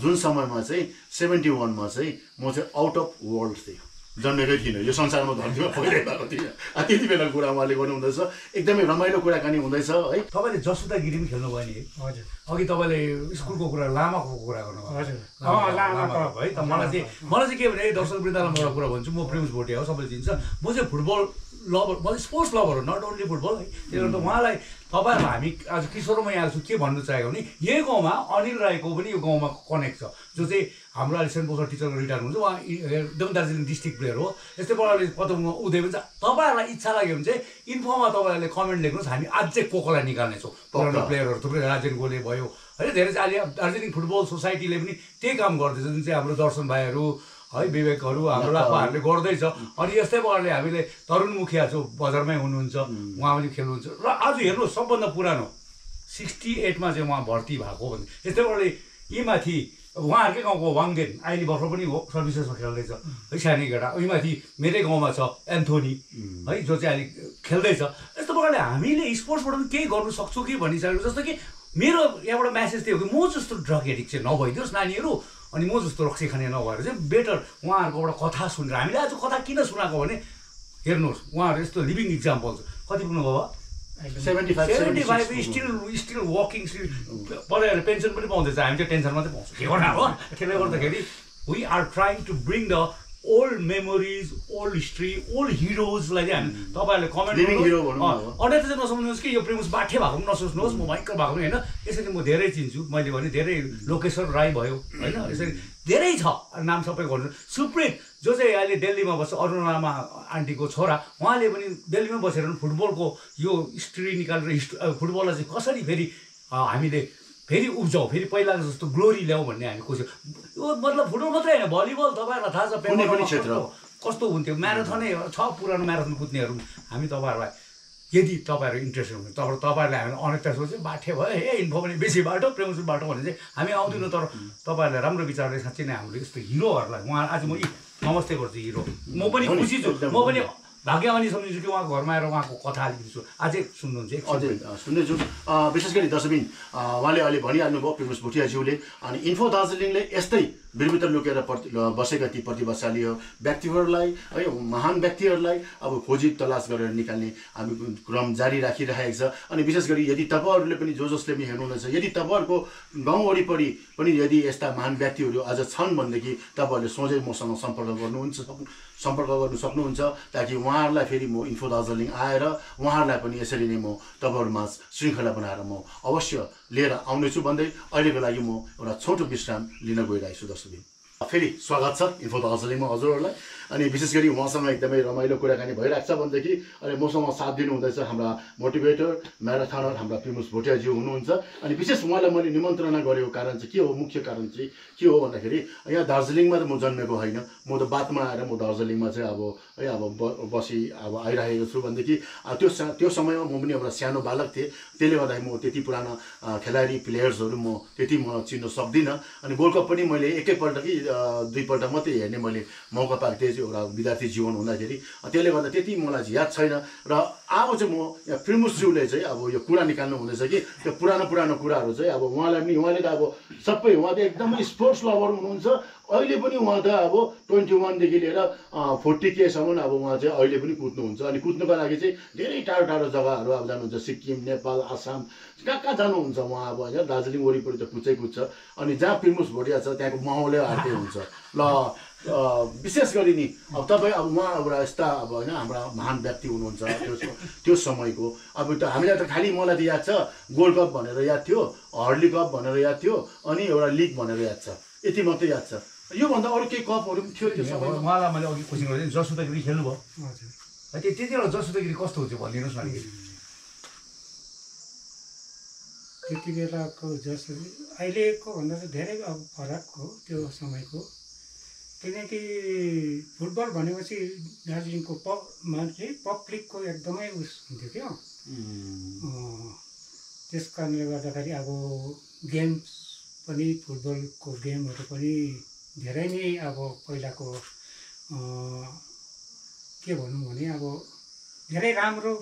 जुन समयमा चाहिँ 71 मा चाहिँ म चाहिँ आउट अफ वर्ल्ड थिएँ जन्मेकै थिइनँ यो संसारमा धरतीमा पहिल्यै भएको थिइनँ त्यति बेला कुरा उहाँले गर्नुहुँदैछ एकदमै रमाइलो कुराकानी हुँदैछ है तपाईँले जसुता गिरी पनि खेल्नुभयो नि हजुर अघि तपाईँले स्कुलको कुरा लामाको कुरा गर्नुभयो हजुर है त मलाई चाहिँ के भने दर्शक वृन्दालाई म एउटा कुरा भन्छु म प्रेमस भोटिया हो सबैले चिन्छ म चाहिँ फुटबल लभर म स्पोर्ट्स लभर हो नट ओन्ली फुटबल है त्यही भएर त उहाँलाई तपाईँहरू हामी आज किशोरमा यहाँ छु के भन्नु चाहेको भने यही गाउँमा अनिल राईको पनि यो गाउँमा कनेक्ट छ जो चाहिँ हाम्रो अहिले सेन्ट पोखरा टिचरको रिटायर हुन्छ उहाँ एकदम दार्जिलिङ डिस्ट्रिक्ट प्लेयर हो यस्तै प्रकारले पदममा उदय पनि छ तपाईँहरूलाई इच्छा लाग्यो भने चाहिँ इन्फोमा तपाईँहरूले कमेन्ट लेख्नुहोस् हामी अझै कोकोलाई निकाल्नेछौँ पुरानो प्लेयरहरू थुप्रै राजेन गोले भयो है धेरै चाहिँ अहिले दार्जिलिङ फुटबल सोसाइटीले पनि त्यही काम गर्दैछ जुन चाहिँ हाम्रो दर्शन भाइहरू है विवेकहरू हाम्रो लापाहरूले गर्दैछ अनि यस्तै प्रकारले हामीले तरुण मुखिया जो बजारमै हुनुहुन्छ उहाँ पनि खेल्नुहुन्छ र आज हेर्नुहोस् सबभन्दा पुरानो 68 मा चाहिँ उहाँ भर्ती भएको भने यस्तै प्रकारले यी माथि उहाँहरूकै गाउँको वाङदेन अहिले भर्खर पनि हो सर्भिसेसमा खेल्दैछ है सानो केटा यी माथि मेरै गाउँमा छ एन्थोनी है जो चाहिँ अहिले खेल्दैछ यस्तो प्रकारले हामीले स्पोर्ट्सबाट पनि केही गर्नु सक्छौँ कि भनिसकेको जस्तो कि मेरो यहाँबाट म्यासेज त्यही हो कि म जस्तो ड्रग एडिक्ट चाहिँ नभइदियोस् नानीहरू अनि म जस्तो रक्सी खाने नभएर चाहिँ बेटर उहाँहरूकोबाट कथा सुनेर हामीले आज कथा किन सुनाएको भने हेर्नुहोस् उहाँहरू यस्तो लिभिङ इक्जाम्पल छ कति पुग्नु भयो 75 स्टिल वकिङ पढेर पेन्सन पनि पाउँदैछ हामी चाहिँ टेन्सन मात्रै पाउँछ के गर्नु हो त्यसले गर्दाखेरि we are trying to bring the old memories old history old हिरोजलाई चाहिँ हामी तपाईँहरूले कमेन्ट अन्य चाहिँ नसोच्नुहोस् कि यो प्रेमुस बाठे भएको पनि नसोच्नुहोस् म भयङ्कर भएको पनि होइन यसरी म धेरै चिन्छु मैले भने धेरै लोकेश्वर राई भयो होइन यसरी धेरै छ नाम सबै गर्नु सुप्रित जो चाहिँ अहिले दिल्लीमा बस्छ अरुणा आन्टीको छोरा उहाँले पनि दिल्लीमा बसेर फुटबलको यो हिस्ट्री निकालेर फुटबललाई चाहिँ कसरी फेरि हामीले फेरि उब्जाउ फेरि पहिलाको जस्तो ग्लोरी ल्याउँ भन्ने हामी खोज्यौँ यो मतलब फुटबल मात्रै होइन भलिबल तपाईँहरूलाई थाहा छ कस्तो हुन्थ्यो म्याराथनै छ पुरानो म्याराथन कुद्नेहरू हामी तपाईँहरूलाई यदि तपाईँहरू इन्ट्रेस्टेड हुनुहुन्छ तपाईँहरूले हामीले अनेकता सोच्यो बाठे भयो हे इन्फो पनि बेसी बाटो प्रेमसुल बाटो भने चाहिँ हामी आउँदैनौँ तर तपाईँहरूले राम्रो विचारले साँच्चै नै हाम्रो यस्तो हिरोहरूलाई उहाँ आज म नमस्ते गर्छु हिरो म पनि खुसी छु म पनि भाग्यवानी सम्झिन्छु कि उहाँको घरमा आएर उहाँको कथा अलिकति छु अझै सुन्नुहुन्छ अझै सुन्दैछु विशेष गरी दर्शकबिन उहाँले अहिले भनिहाल्नुभयो प्रेमुस भुटियाज्यूले अनि इन्फो दार्जिलिङले यस्तै भित्रभित्र लुकेर बसेका ती प्रतिभाशाली व्यक्तिहरूलाई है महान व्यक्तिहरूलाई अब खोजी तलास गरेर निकाल्ने हामी क्रम जारी राखिरहेको छ अनि विशेष गरी यदि तपाईँहरूले पनि जसले पनि हेर्नुहुनेछ यदि तपाईँहरूको गाउँ वरिपरि पनि यदि यस्ता महान व्यक्तिहरू अझ छन् भनेदेखि तपाईँहरूले सोझै मसँग सम्पर्क गर्नु सक्नुहुन्छ ताकि उहाँहरूलाई फेरि म इन्फो दार्जिलिङ आएर उहाँहरूलाई पनि यसरी नै म तपाईँहरूमा श्रृङ्खला बनाएर म अवश्य लिएर आउनेछु भन्दै अहिलेको लागि म एउटा छोटो विश्राम लिन गइरहेको छु दर्शकबिन फेरि स्वागत छ इन्फो दार्जिलिङमा हजुरहरूलाई अनि विशेष गरी उहाँसँग एकदमै रमाइलो कुराकानी भइरहेको छ भनेदेखि अनि मसँग साथ दिनुहुँदैछ हाम्रा मोटिभेटर म्याराथनर हाम्रा प्रेमुस भोटियाज्यू हुनुहुन्छ अनि विशेष उहाँलाई मैले निमन्त्रणा गरेको कारण चाहिँ के हो मुख्य कारण चाहिँ के हो भन्दाखेरि यहाँ दार्जिलिङमा त म जन्मेको होइन म त बादमा आएर म दार्जिलिङमा चाहिँ अब है अब बसी अब आइरहेको छु भनेदेखि त्यो समयमा म पनि एउटा सानो बालक थिएँ त्यसले गर्दाखेरि म त्यति पुराना खेलाडी प्लेयर्सहरू म त्यति म चिन्न सक्दिनँ अनि गोल्ड कप पनि मैले एकैपल्ट कि दुईपल्ट मात्रै हेर्ने मैले मौका पाएको थिएँ एउटा विद्यार्थी जीवन हुँदाखेरि त्यसले गर्दा त्यति मलाई याद छैन र अब चाहिँ म यहाँ प्रेमुसज्यूले चाहिँ अब यो कुरा निकाल्नु हुँदैछ कि त्यो पुरानो कुराहरू चाहिँ अब उहाँलाई पनि उहाँले त अब सबै उहाँ त एकदमै स्पोर्ट्स लभर हुनुहुन्छ अहिले पनि उहाँ त अब 21देखि लिएर 40Kसम्म अब उहाँ चाहिँ अहिले पनि कुद्नुहुन्छ अनि कुद्नुको लागि चाहिँ धेरै टाढो जग्गाहरू अब जानुहुन्छ सिक्किम नेपाल आसाम कहाँ जानुहुन्छ उहाँ अब होइन दार्जिलिङ वरिपरि त कुद्छ अनि जहाँ प्रेमुस भोटिया छ त्यहाँको माहौलै अर्कै हुन्छ ल विशेष गरी नि अब तपाईँ अब उहाँ एउटा यस्ता अब होइन हाम्रा महान व्यक्ति हुनुहुन्छ त्यो समयको अब त हामीलाई त खालि मलाई त याद छ गोल्ड कप भनेर याद थियो हर्ली कप भनेर याद थियो अनि एउटा लिग भनेर याद छ यति मात्रै याद छ योभन्दा अरू केही कपहरू पनि थियो त्यो समयमा उहाँलाई मैले अघि कोचिङ गरेँ जसुदागिरी खेल्नुभयो हजुर त्यति बेला जसुदागिरी कस्तो हुन्छ भनिदिनुहोस् न अलिकति त्यति बेलाको जसो अहिलेको भन्दा चाहिँ धेरै अब फरक हो त्यो समयको किनकि फुटबल भनेपछि दार्जिलिङको चाहिँ पब्लिकको एकदमै उस हुन्थ्यो क्या त्यस कारणले गर्दाखेरि अब गेम्स पनि फुटबलको गेमहरू पनि धेरै नै अब पहिलाको के भनौँ भने अब धेरै राम्रो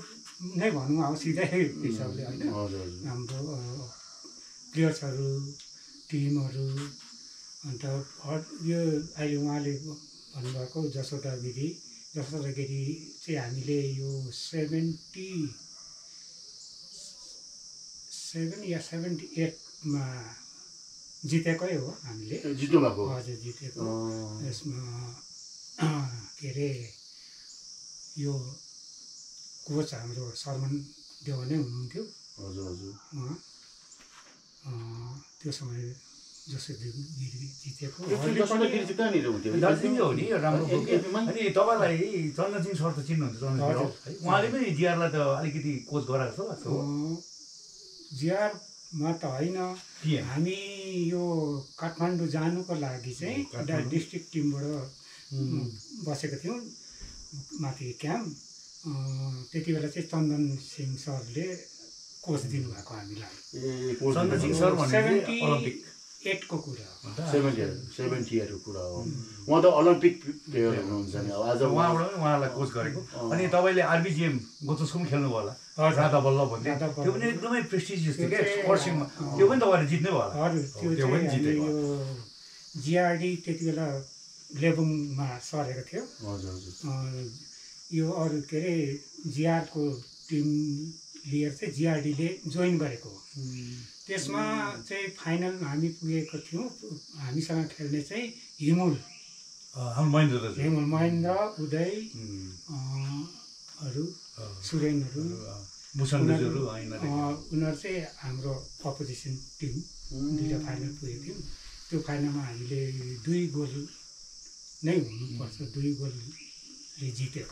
नै भनौँ अब सिधै हिसाबले होइन हाम्रो प्लेयर्सहरू टिमहरू अन्त यो अहिले उहाँले भन्नुभएको जसोदागिरी चाहिँ हामीले यो 77 या 78मा जितेकै हो हामीले जित्नु भएको हजुर जितेको यसमा के अरे यो कोच हाम्रो शर्मन देव नै हुनुहुन्थ्यो उहाँ त्यो समय जसोदागिरी जितेको दार्जिलिङ हो नि राम्रो अनि तपाईँलाई चन्द्रसिंह सर त चिन्नुहुन्छ उहाँले पनि जिआरलाई त अलिकति कोच गराएको छ जिआरमा त होइन हामी यो काठमाडौँ जानुको लागि चाहिँ डिस्ट्रिक्ट टिमबाट बसेको थियौँ माथि क्याम्प त्यति बेला चाहिँ चन्दन सिंह सरले कोच दिनुभएको हामीलाई चन्दनसिंह सर 78को कुरा हो 70 कुरा हो उहाँ त ओलम्पिक प्लेयर हुनुहुन्छ नि अब आज उहाँबाट पनि उहाँलाई कोच गरेको अनि तपाईँले आरबिजिएम गोचोसको पनि खेल्नुभयो होला राधा बल्लभ भन्ने त्यो पनि एकदमै प्रेस्टिजियस थियो क्या कर्सियङमा त्यो पनि तपाईँले जित्नै भयो होला हजुर त्यो पनि चाहिँ जितेको यो जिआरडी त्यति बेला लेबुङमा सरेको थियो हजुर हजुर यो अरू के अरे जिआरको टिम लिएर चाहिँ जिआरडीले जोइन गरेको हो त्यसमा चाहिँ फाइनल हामी पुगेको थियौँ हामीसँग खेल्ने चाहिँ हिमुल महेन्द्र उदय हरू सुरेनहरू उनीहरू चाहिँ हाम्रो अपोजिसन टिम दुईवटा फाइनल पुगेको थियौँ त्यो फाइनलमा हामीले 2 गोल नै हुनुपर्छ 2 गोलले जितेर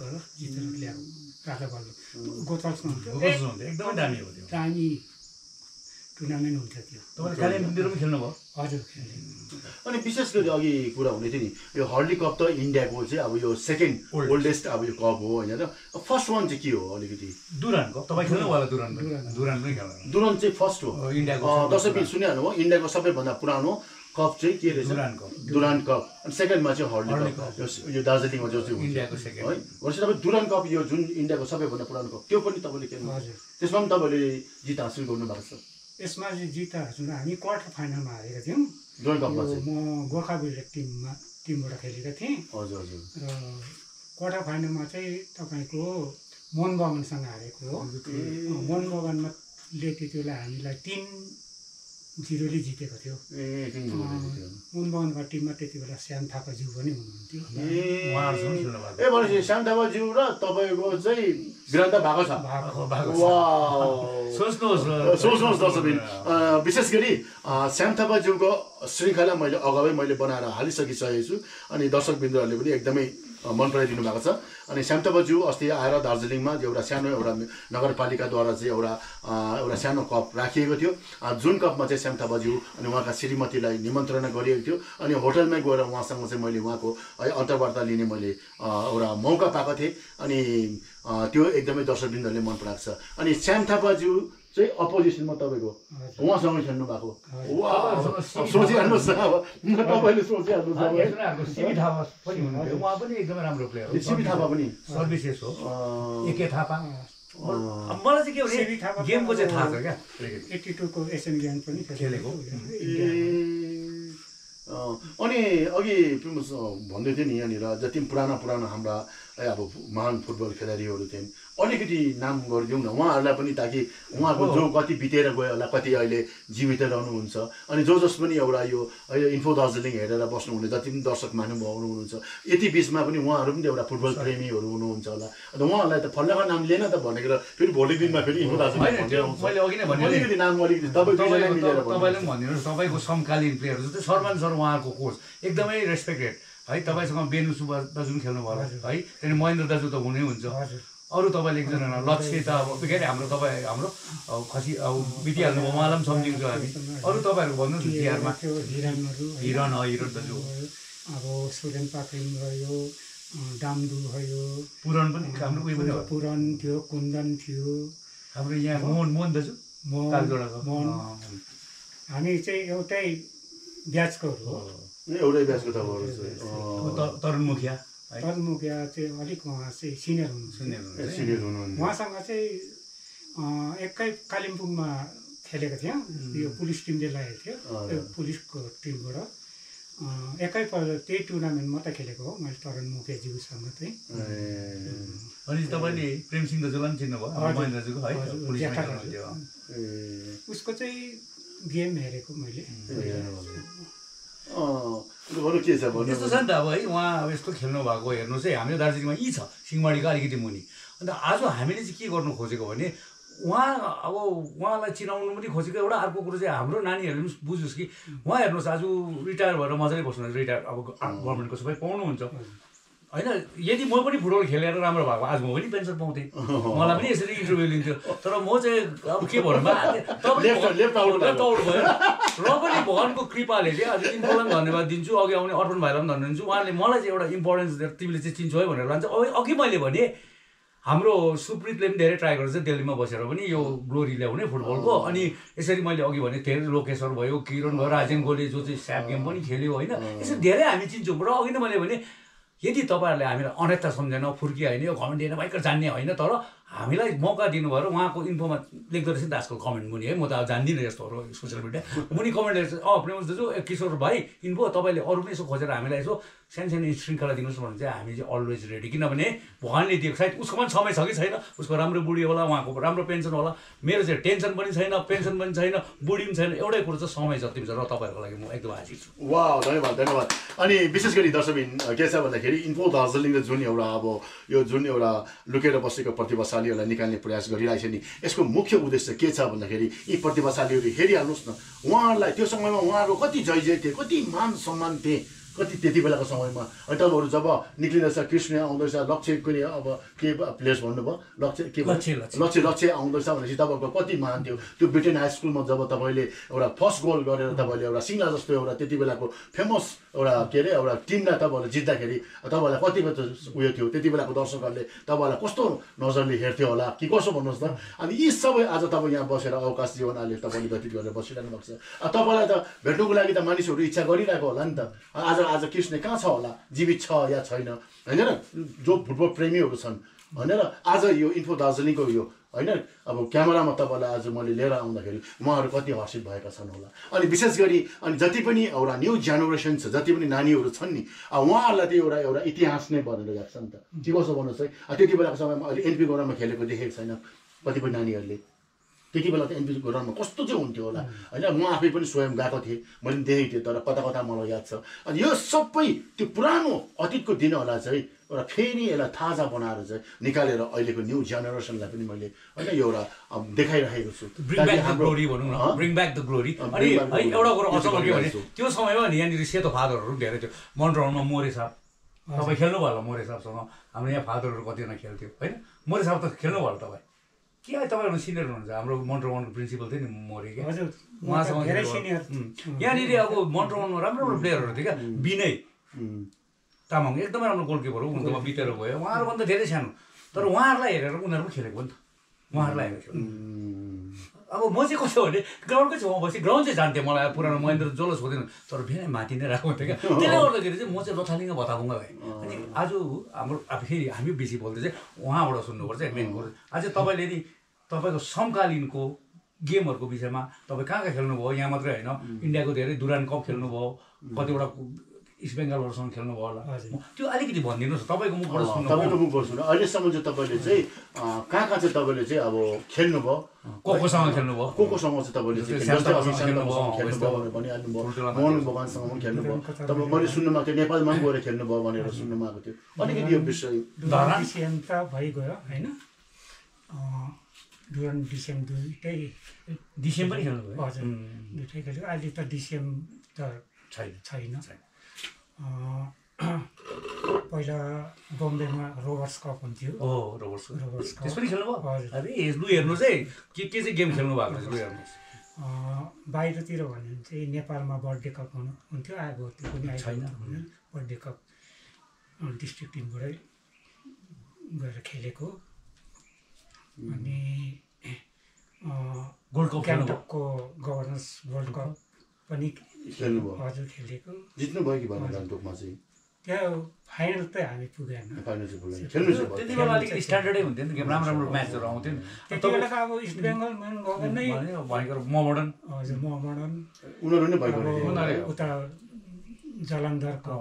ल्याएको राधा बल्लभ गोथल्समा हुन्थ्यो एकदमै दामी टुर्नामेन्ट हुन्थ्यो त्यो तपाईँले कालिम्पोङतिर पनि खेल्नुभयो हजुर खेलेँ अनि विशेष गरी अघि कुरा हुने थियो नि यो हर्ली कप त इन्डियाको चाहिँ अब यो सेकेन्ड ओल्डेस्ट अब यो कप हो होइन र फर्स्ट वान चाहिँ के हो अलिकति दुरान कप तपाईँ खेल्नु होला दुरान पनि खेल्नु दुरान चाहिँ फर्स्ट हो इन्डियाको दसैँ सुनिहाल्नु हो इन्डियाको सबैभन्दा पुरानो कप चाहिँ के रहेछ दुरान कप अनि सेकेन्डमा चाहिँ हर्ली कप यो दार्जिलिङमा जो चाहिँ इन्डियाको सेकेन्ड है भनेपछि तपाईँ दुरान कप यो जुन इन्डियाको सबैभन्दा पुरानो कप त्यो पनि तपाईँले खेल्नु त्यसमा पनि तपाईँले जित हासिल गर्नुभएको छ यसमा चाहिँ जित हासिल हामी क्वार्टर फाइनलमा हारेका थियौँ दुरान कपमा चाहिँ म गोर्खा बुलेट टिमबाट खेलेका थिएँ हजुर हजुर र क्वार्टर फाइनलमा चाहिँ तपाईँको मोहन बगानसँग हारेको हो मोहन बगानमा त्यति बेला हामीलाई 3-0ले जितेको थियो मोहन बगानको टिममा त्यति बेला श्याम थापाज्यू पनि हुनुहुन्थ्यो भनेपछि श्याम थापाज्यू र तपाईँको चाहिँ वीरता भएको छ सोच्नुहोस् दर्शकबिन विशेष गरी श्याम थापाज्यूको श्रृङ्खला मैले बनाएर हालिसकिसकेको छु अनि दर्शकबिन्दुहरूले पनि एकदमै मन पराइदिनु भएको छ अनि श्याम थापाज्यू अस्ति आएर दार्जिलिङमा एउटा सानो एउटा नगरपालिकाद्वारा चाहिँ एउटा सानो कप राखिएको थियो जुन कपमा चाहिँ श्याम थापाज्यू अनि उहाँका श्रीमतीलाई निमन्त्रणा गरिएको थियो अनि होटलमै गएर उहाँसँग चाहिँ मैले उहाँको अन्तर्वार्ता लिने मैले एउटा मौका पाएको थिएँ अनि त्यो एकदमै दर्शकवृन्दहरूले मन पराएको छ अनि श्याम थापाज्यू चाहिँ अपोजिसनमा तपाईँको उहाँसँग खेल्नु भएको सोचिहाल्नुहोस् अब तपाईँले सोचिहाल्नुहोस् सिबी थापा पनि हुनुहुन्थ्यो उहाँ पनि एकदमै राम्रो प्लेयर हो सिबी थापा पनि सर्भिसेस हो एके थापा मलाई चाहिँ के भने गेमको चाहिँ थाहा छ क्या 82 को एसियन गेम पनि खेलेको अनि अघि भन्दै थियो नि यहाँनिर जति पुराना हाम्रा अब महान फुटबल खेलाडीहरू थिए अलिकति नाम गरिदिउँ न उहाँहरूलाई पनि ताकि उहाँको जो कति बितेर गयो होला कति अहिले जीवित रहनुहुन्छ अनि जस पनि एउटा यो अहिले इन्फो दार्जिलिङ हेरेर बस्नुहुने जति पनि दर्शक महानुभावहरू हुनुहुन्छ यति बिचमा पनि उहाँहरू पनि एउटा फुटबल प्रेमीहरू हुनुहुन्छ होला अन्त उहाँहरूलाई त फल्लाको नाम लिएन त भनेर फेरि भोलिको दिनमा फेरि इन्फो दार्जिलिङ मैले अघि नै भने अलिकति नाम अलिकति तपाईँले पनि भनिदिनुहोस् तपाईँको समकालीन प्लेयरहरू जस्तै शर्मान सर उहाँको कोच एकदमै रेस्पेक्टेड है तपाईँसँग बेनु सुब्बा दाजु पनि खेल्नु भयो है त्यहाँदेखि महेन्द्र दाजु त हुनै हुन्छ अरू तपाईँले एकजना लक्ष्य त अब के अरे हाम्रो तपाईँ हाम्रो खसी अब बितिहाल्नु उहाँलाई पनि सम्झिन्छ हामी अरू तपाईँहरू भन्नुहोस् न तिहारमा हिरण दाजु अब सुरेन पाक्रिङ भयो डाम्डु भयो पुराण पनि हाम्रो उयो पनि पुराण थियो कुन्दन थियो हाम्रो यहाँ मोहन दाजु मोहन हामी चाहिँ एउटै ब्याचकोहरू हो एउटै ब्याचको तपाईँहरू तरुण मुखिया चाहिँ अलिक उहाँ चाहिँ सिनियर हुनुहुन्छ उहाँसँग चाहिँ एकै कालिम्पोङमा खेलेको थियो यो पुलिस टिमले लागेको थियो त्यो पुलिसको टिमबाट एकैपल्ट त्यही टुर्नामेन्ट मात्रै खेलेको हो मैले तरुण मुखियाज्यूसँग चाहिँ अनि तपाईँले प्रेमसिंह दाजुलाई पनि चिन्नुभयो उसको चाहिँ गेम हेरेको मैले के छ यस्तो छ नि त अब है उहाँ अब यस्तो खेल्नु भएको हेर्नुहोस् है हाम्रो दार्जिलिङमा यी छ सिंहमारीको अलिकति मुनि अन्त आज हामीले चाहिँ के गर्नु खोजेको भने उहाँलाई चिनाउनु पनि खोजेको एउटा अर्को कुरो चाहिँ हाम्रो नानीहरूले पनि बुझोस् कि उहाँ हेर्नुहोस् आज रिटायर भएर मजाले बस्नुहुन्छ रिटायर अब गभर्मेन्टको सबै पाउनुहुन्छ होइन यदि म पनि फुटबल खेलेर राम्रो भएको आज म पनि पेन्सन पाउँथेँ मलाई पनि यसरी इन्टरभ्यू लिन्थ्यो तर म चाहिँ अब के भनौँ भयो र पनि भगवान्को कृपाले चाहिँ आज इन्फोलाई पनि धन्यवाद दिन्छु अघि आउने अर्पण भाइलाई पनि धन्यवाद दिन्छु उहाँले मलाई चाहिँ एउटा इम्पोर्टेन्स दिएर तिमीले चाहिँ चिन्छौ है भनेर लान्छ अघि मैले भने हाम्रो सुप्रितले पनि धेरै ट्राई गर्छ दिल्लीमा बसेर पनि यो ग्लोरी ल्याउने फुटबलको अनि यसरी मैले अघि भने धेरै लोकेश्वर भयो किरण भयो राजेन गोले जो चाहिँ स्याप गेम पनि खेल्यो होइन यसरी धेरै हामी चिन्छौँ र अघि नै मैले भने यदि तपाईँहरूले हामीलाई अनेकता सम्झेन फुर्की होइन यो घमण्डी होइन भयङ्कर जान्ने होइन तर हामीलाई मौका दिनुभयो र उहाँको इन्फोमा लेख्दो रहेछ नि त आजकल कमेन्ट मुनि है म त अब जान्दिनँ यस्तोहरू सोसियल मिडिया मुनि कमेन्ट लेख्छ प्रेमज दाजु किशोर भाइ इन्फो तपाईँले अरू पनि यसो खोजेर हामीलाई यसो सानो सानो श्रृङ्खला दिनुहोस् भने चाहिँ हामी चाहिँ अलवेज रेडी किनभने भगवान्ले दिएको सायद उसको पनि समय छ कि छैन उसको राम्रो बुढी होला उहाँको राम्रो पेन्सन होला मेरो चाहिँ टेन्सन पनि छैन पेन्सन पनि छैन बुढी पनि छैन एउटै कुरो चाहिँ समय जति छ र तपाईँहरूको लागि म एकदम हाजिर छु वाह धन्यवाद धन्यवाद अनि विशेष गरी दर्शकबिन के छ भन्दाखेरि इन्फो दार्जिलिङले जुन एउटा अब यो जुन एउटा लुकेर बसेको प्रतिभाशालीहरूलाई निकाल्ने प्रयास गरिरहेको छ नि यसको मुख्य उद्देश्य के छ भन्दाखेरि यी प्रतिभाशालीहरू हेरिहाल्नुहोस् न उहाँहरूलाई त्यो समयमा उहाँहरू कति जय थिए कति मान सम्मान थिए कति त्यति बेलाको समयमा अनि तपाईँहरू जब निक्लिँदैछ कृष्ण आउँदैछ लक्ष्य कुनै अब के प्लेस भन्नुभयो लक्ष्य के लक्ष्य आउँदैछ भनेपछि तपाईँहरूको कति मान थियो त्यो ब्रिटेन हाई स्कुलमा जब तपाईँले एउटा फर्स्ट गोल गरेर तपाईँले एउटा सिङ्गला जस्तो एउटा त्यति बेलाको फेमस एउटा के अरे एउटा टिमलाई तपाईँहरूले जित्दाखेरि तपाईँहरूलाई कतिको उयो थियो त्यति बेलाको दर्शकहरूले तपाईँहरूलाई कस्तो नजरले हेर्थ्यो होला कि कसो भन्नुहोस् त अनि यी सबै आज तपाईँ यहाँ बसेर अवकाश जीवन अहिले तपाईँले व्यतीत गरेर बसिरहनु भएको छ तपाईँलाई त भेट्नुको लागि त मानिसहरू इच्छा गरिरहेको होला नि त आज कृष्ण कहाँ छ होला जीवित छ या छैन होइन र जो फुटबल प्रेमीहरू छन् होइन र आज यो इन्फो दार्जिलिङको यो होइन अब क्यामेरामा तपाईँलाई आज मैले लिएर आउँदाखेरि उहाँहरू कति हर्षित भएका छन् होला अनि विशेष गरी अनि जति पनि एउटा न्यू जेनेरेसन छ जति पनि नानीहरू छन् नि उहाँहरूलाई त्यो एउटा इतिहास नै बनेर गएको छ नि त के कसो भन्नुहोस् है त्यति बेलाको समयमा अहिले एनपी ग्राउन्डमा खेलेको देखेको छैन कतिपय नानीहरूले त्यति बेला त एनपी ग्राउन्डमा कस्तो चाहिँ हुन्थ्यो होला होइन म आफै पनि स्वयं गएको थिएँ मैले देखेको थिएँ तर कता कता मलाई याद छ अनि यो सबै त्यो पुरानो अतीतको दिनहरूलाई चाहिँ एउटा फेरि यसलाई ताजा बनाएर चाहिँ निकालेर अहिलेको न्यू जेनेरेसनलाई पनि मैले होइन यो एउटा देखाइरहेको छु ब्रिङ ब्याक द ग्लोरी अनि एउटा कुरो अचम्म के भने त्यो समयमा नि यहाँनिर सेतो फादरहरू धेरै थियो मोन्ट्राउनमा मोरे साहब तपाईँ खेल्नु भयो होला मोरे साहबसँग हाम्रो यहाँ फादरहरू कतिजना खेल्थ्यो होइन मोरे साहब त खेल्नु भयो होला तपाईँ के तपाईँहरू सिनियर हुनुहुन्छ हाम्रो मोन्ट्रोवनको प्रिन्सिपल थियो नि मोरे क्या उहाँसँग यहाँनिर अब मोन्ट्रोवनमा राम्रो राम्रो प्लेयरहरू थियो क्या विनय तामाङ एकदमै राम्रो गोलकिपर हो उनीहरूमा बितेर गयो उहाँहरूभन्दा धेरै सानो तर उहाँहरूलाई हेरेर उनीहरू पनि खेलेको हो नि त उहाँहरूलाई हेरेर अब म चाहिँ कस्तो भने ग्राउन्डकै छेउमा बसेँ ग्राउन्ड चाहिँ जान्थेँ मलाई पुरानो महेन्द्र जसले छोड्दैन तर फेरि माथि नै राखेको हुन्थ्यो क्या त्यसले गर्दाखेरि चाहिँ म चाहिँ लथालिङ्ग भताभुङ्गा भएँ अनि आज हाम्रो अब फेरि हामी बेसी बोल्दै चाहिँ उहाँबाट सुन्नुपर्छ मेन कुरो आज तपाईँले नि तपाईँको समकालीनको गेमहरूको विषयमा तपाईँ कहाँ कहाँ खेल्नुभयो यहाँ मात्रै होइन इन्डियाको धेरै डुरान्ड कप खेल्नुभयो कतिवटा इस्ट बेङ्गालहरूसँग खेल्नुभयो होला त्यो अलिकति भनिदिनुहोस् तपाईँको मुखबाट सुन्नु तपाईँको मुखबाट सुन्नु अहिलेसम्म चाहिँ तपाईँले चाहिँ कहाँ कहाँ चाहिँ तपाईँले चाहिँ अब खेल्नुभयो कोसँग खेल्नुभयो कोसँग चाहिँ तपाईँले चाहिँ भनिहाल्नुभयो मोहन बगानसँग पनि खेल्नुभयो तपाईँ मैले सुन्नुमा थियो नेपालमा पनि गएर खेल्नुभयो भनेर सुन्नुमा आएको थियो अलिकति यो विषय त भइगयो होइन डुरन डिसिएम दुइटै डिसिएम पनि खेल्नुभयो हजुर दुइटै खेल्यो अहिले त डिसिएम त छैन पहिला बम्बेमा रोबर्ट्स कप हुन्थ्यो रोबर्ट्स कप त्यसपछि खेल्नुभयो अरे लु हेर्नुहोस् है के चाहिँ गेम खेल्नु भएको छ लु हेर्नुहोस् बाहिरतिर भन्यो भने चाहिँ नेपालमा बर्थडे कप हुन्थ्यो अब त्यो पनि छैन बर्थडे कप डिस्ट्रिक्ट टिमबाटै गएर खेलेको अनि गोल्ड कप गान्तोकको गभर्नर्स वर्ल्ड कप पनि खेल्नुभयो हजुर खेलेको जित्नुभयो कि भएन गान्तोकमा चाहिँ त्यहाँ फाइनल त हामी पुगेन त्यति बेला अलिकति स्ट्यान्डर्डै हुन्थ्यो नि राम्रो राम्रो म्याचहरू आउँथ्यो नि त्यति बेला त अब इस्ट बेङ्गल नै भयङ्कर मोहम्मडन हजुर मोहम्मडन उनीहरू नै भइगयो उता जलन्धरको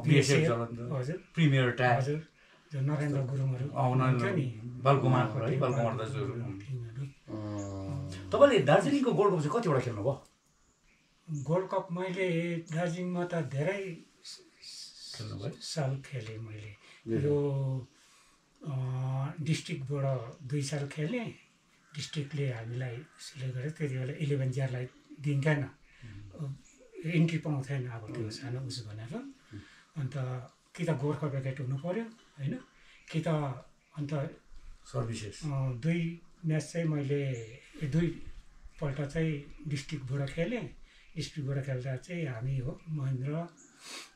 हजुर प्रिमियर ट्याग हजुर नरेन्द्र गुरुङहरू आउनुहुन्थ्यो नि बलकुमार है बलकुमार दाजुहरू तपाईँले दार्जिलिङको गोल्ड कप चाहिँ कतिवटा खेल्नुभयो गोल्ड कप मैले दार्जिलिङमा त धेरै साल खेलेँ मैले यो डिस्ट्रिक्टबाट 2 साल खेलेँ डिस्ट्रिक्टले हामीलाई सिलेक्ट गरेँ त्यति बेला 11 जियरलाई दिँदैन इन्ट्री पाउँथेन अब त्यो सानो उस भनेर अन्त कि त गोर्खा ब्याकेट हुनु पऱ्यो होइन कि त अन्त सर्भिसेस 2 म्याच चाहिँ मैले 2 पल्ट चाहिँ डिस्ट्रिक्टबाट खेलेँ डिस्ट्रिक्टबाट खेल्दा चाहिँ हामी हो महेन्द्र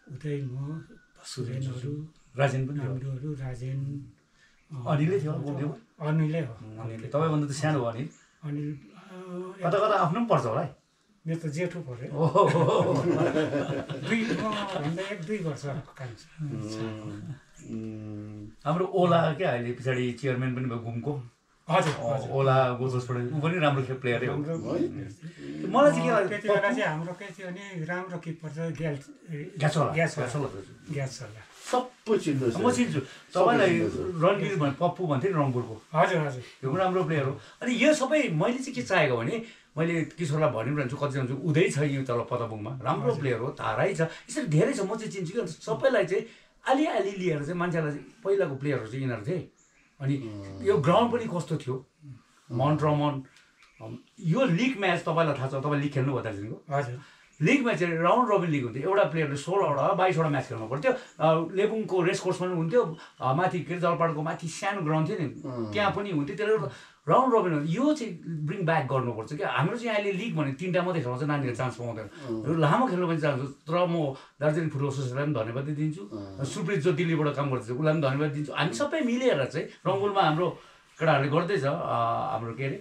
उदय म सुरेनहरू राजेन पनि नाम्डुहरू राजेन अनिलै थियो अनिलै हो अनिलै तपाईँभन्दा त सानो हो अनिल अनिल कता कता आफ्नो पनि पर्छ होला है मेरो त जेठो पऱ्यो 1-2 वर्ष काम छ हाम्रो ओला क्या अहिले पछाडि चेयरम्यान पनि भयो घुमको हजुर ओला गोजोसबाट ऊ पनि राम्रो प्लेयरै हो। मलाई चाहिँ के लाग्छ त्यति बेला चाहिँ हाम्रो के थियो भने राम्रो किपर चाहिँ ग्यास सबै चिन्दछ। म चिन्छु तपाईँलाई रणवीर पप्पू भन्थेँ नि रङपुरको, हजुर हजुर यो पनि राम्रो प्लेयर हो। अनि यो सबै मैले चाहिँ के चाहेको भने मैले किशोरलाई भनिरहन्छु कतिजना उदय छ यो तल पदपुङमा राम्रो प्लेयर हो, धारै छ, यसरी धेरै छ। म चाहिँ चिन्छु कि सबैलाई चाहिँ अलि लिएर चाहिँ मान्छेलाई चाहिँ पहिलाको प्लेयरहरू चाहिँ यिनीहरू थिए। अनि यो ग्राउन्ड पनि कस्तो थियो, मन्ट्रमन यो लिग म्याच तपाईँलाई थाहा छ, तपाईँ लिग खेल्नुभयो दार्जिलिङको? हजुर लिगमा चाहिँ राउन्ड रबिन लिग हुन्थ्यो, एउटा प्लेयरले 16वटा 22वटा म्याच खेल्नु पर्थ्यो। लेबुङको रेस कोर्स पनि हुन्थ्यो, माथि के अरे जलपाहाडको माथि सानो ग्राउन्ड थियो नि त्यहाँ पनि हुन्थ्यो, त्यसले राउन्ड रबिन यो चाहिँ ब्रिङ ब्याक गर्नुपर्छ क्या। हाम्रो चाहिँ अहिले लिग भने 3टा मात्रै खेलाउँछ, नानीहरूले चान्स पाउँदैन, लामो खेल्नु पनि चाहन्छ। तर म दार्जिलिङ फुटबल एसोसिएसनलाई पनि धन्यवाद दिन्छु, सुप्रित जो दिल्लीबाट काम गर्दैछ उसलाई पनि धन्यवाद दिन्छु। हामी सबै मिलेर चाहिँ रङ्बुलमा हाम्रो केटाहरूले गर्दैछ, हाम्रो के अरे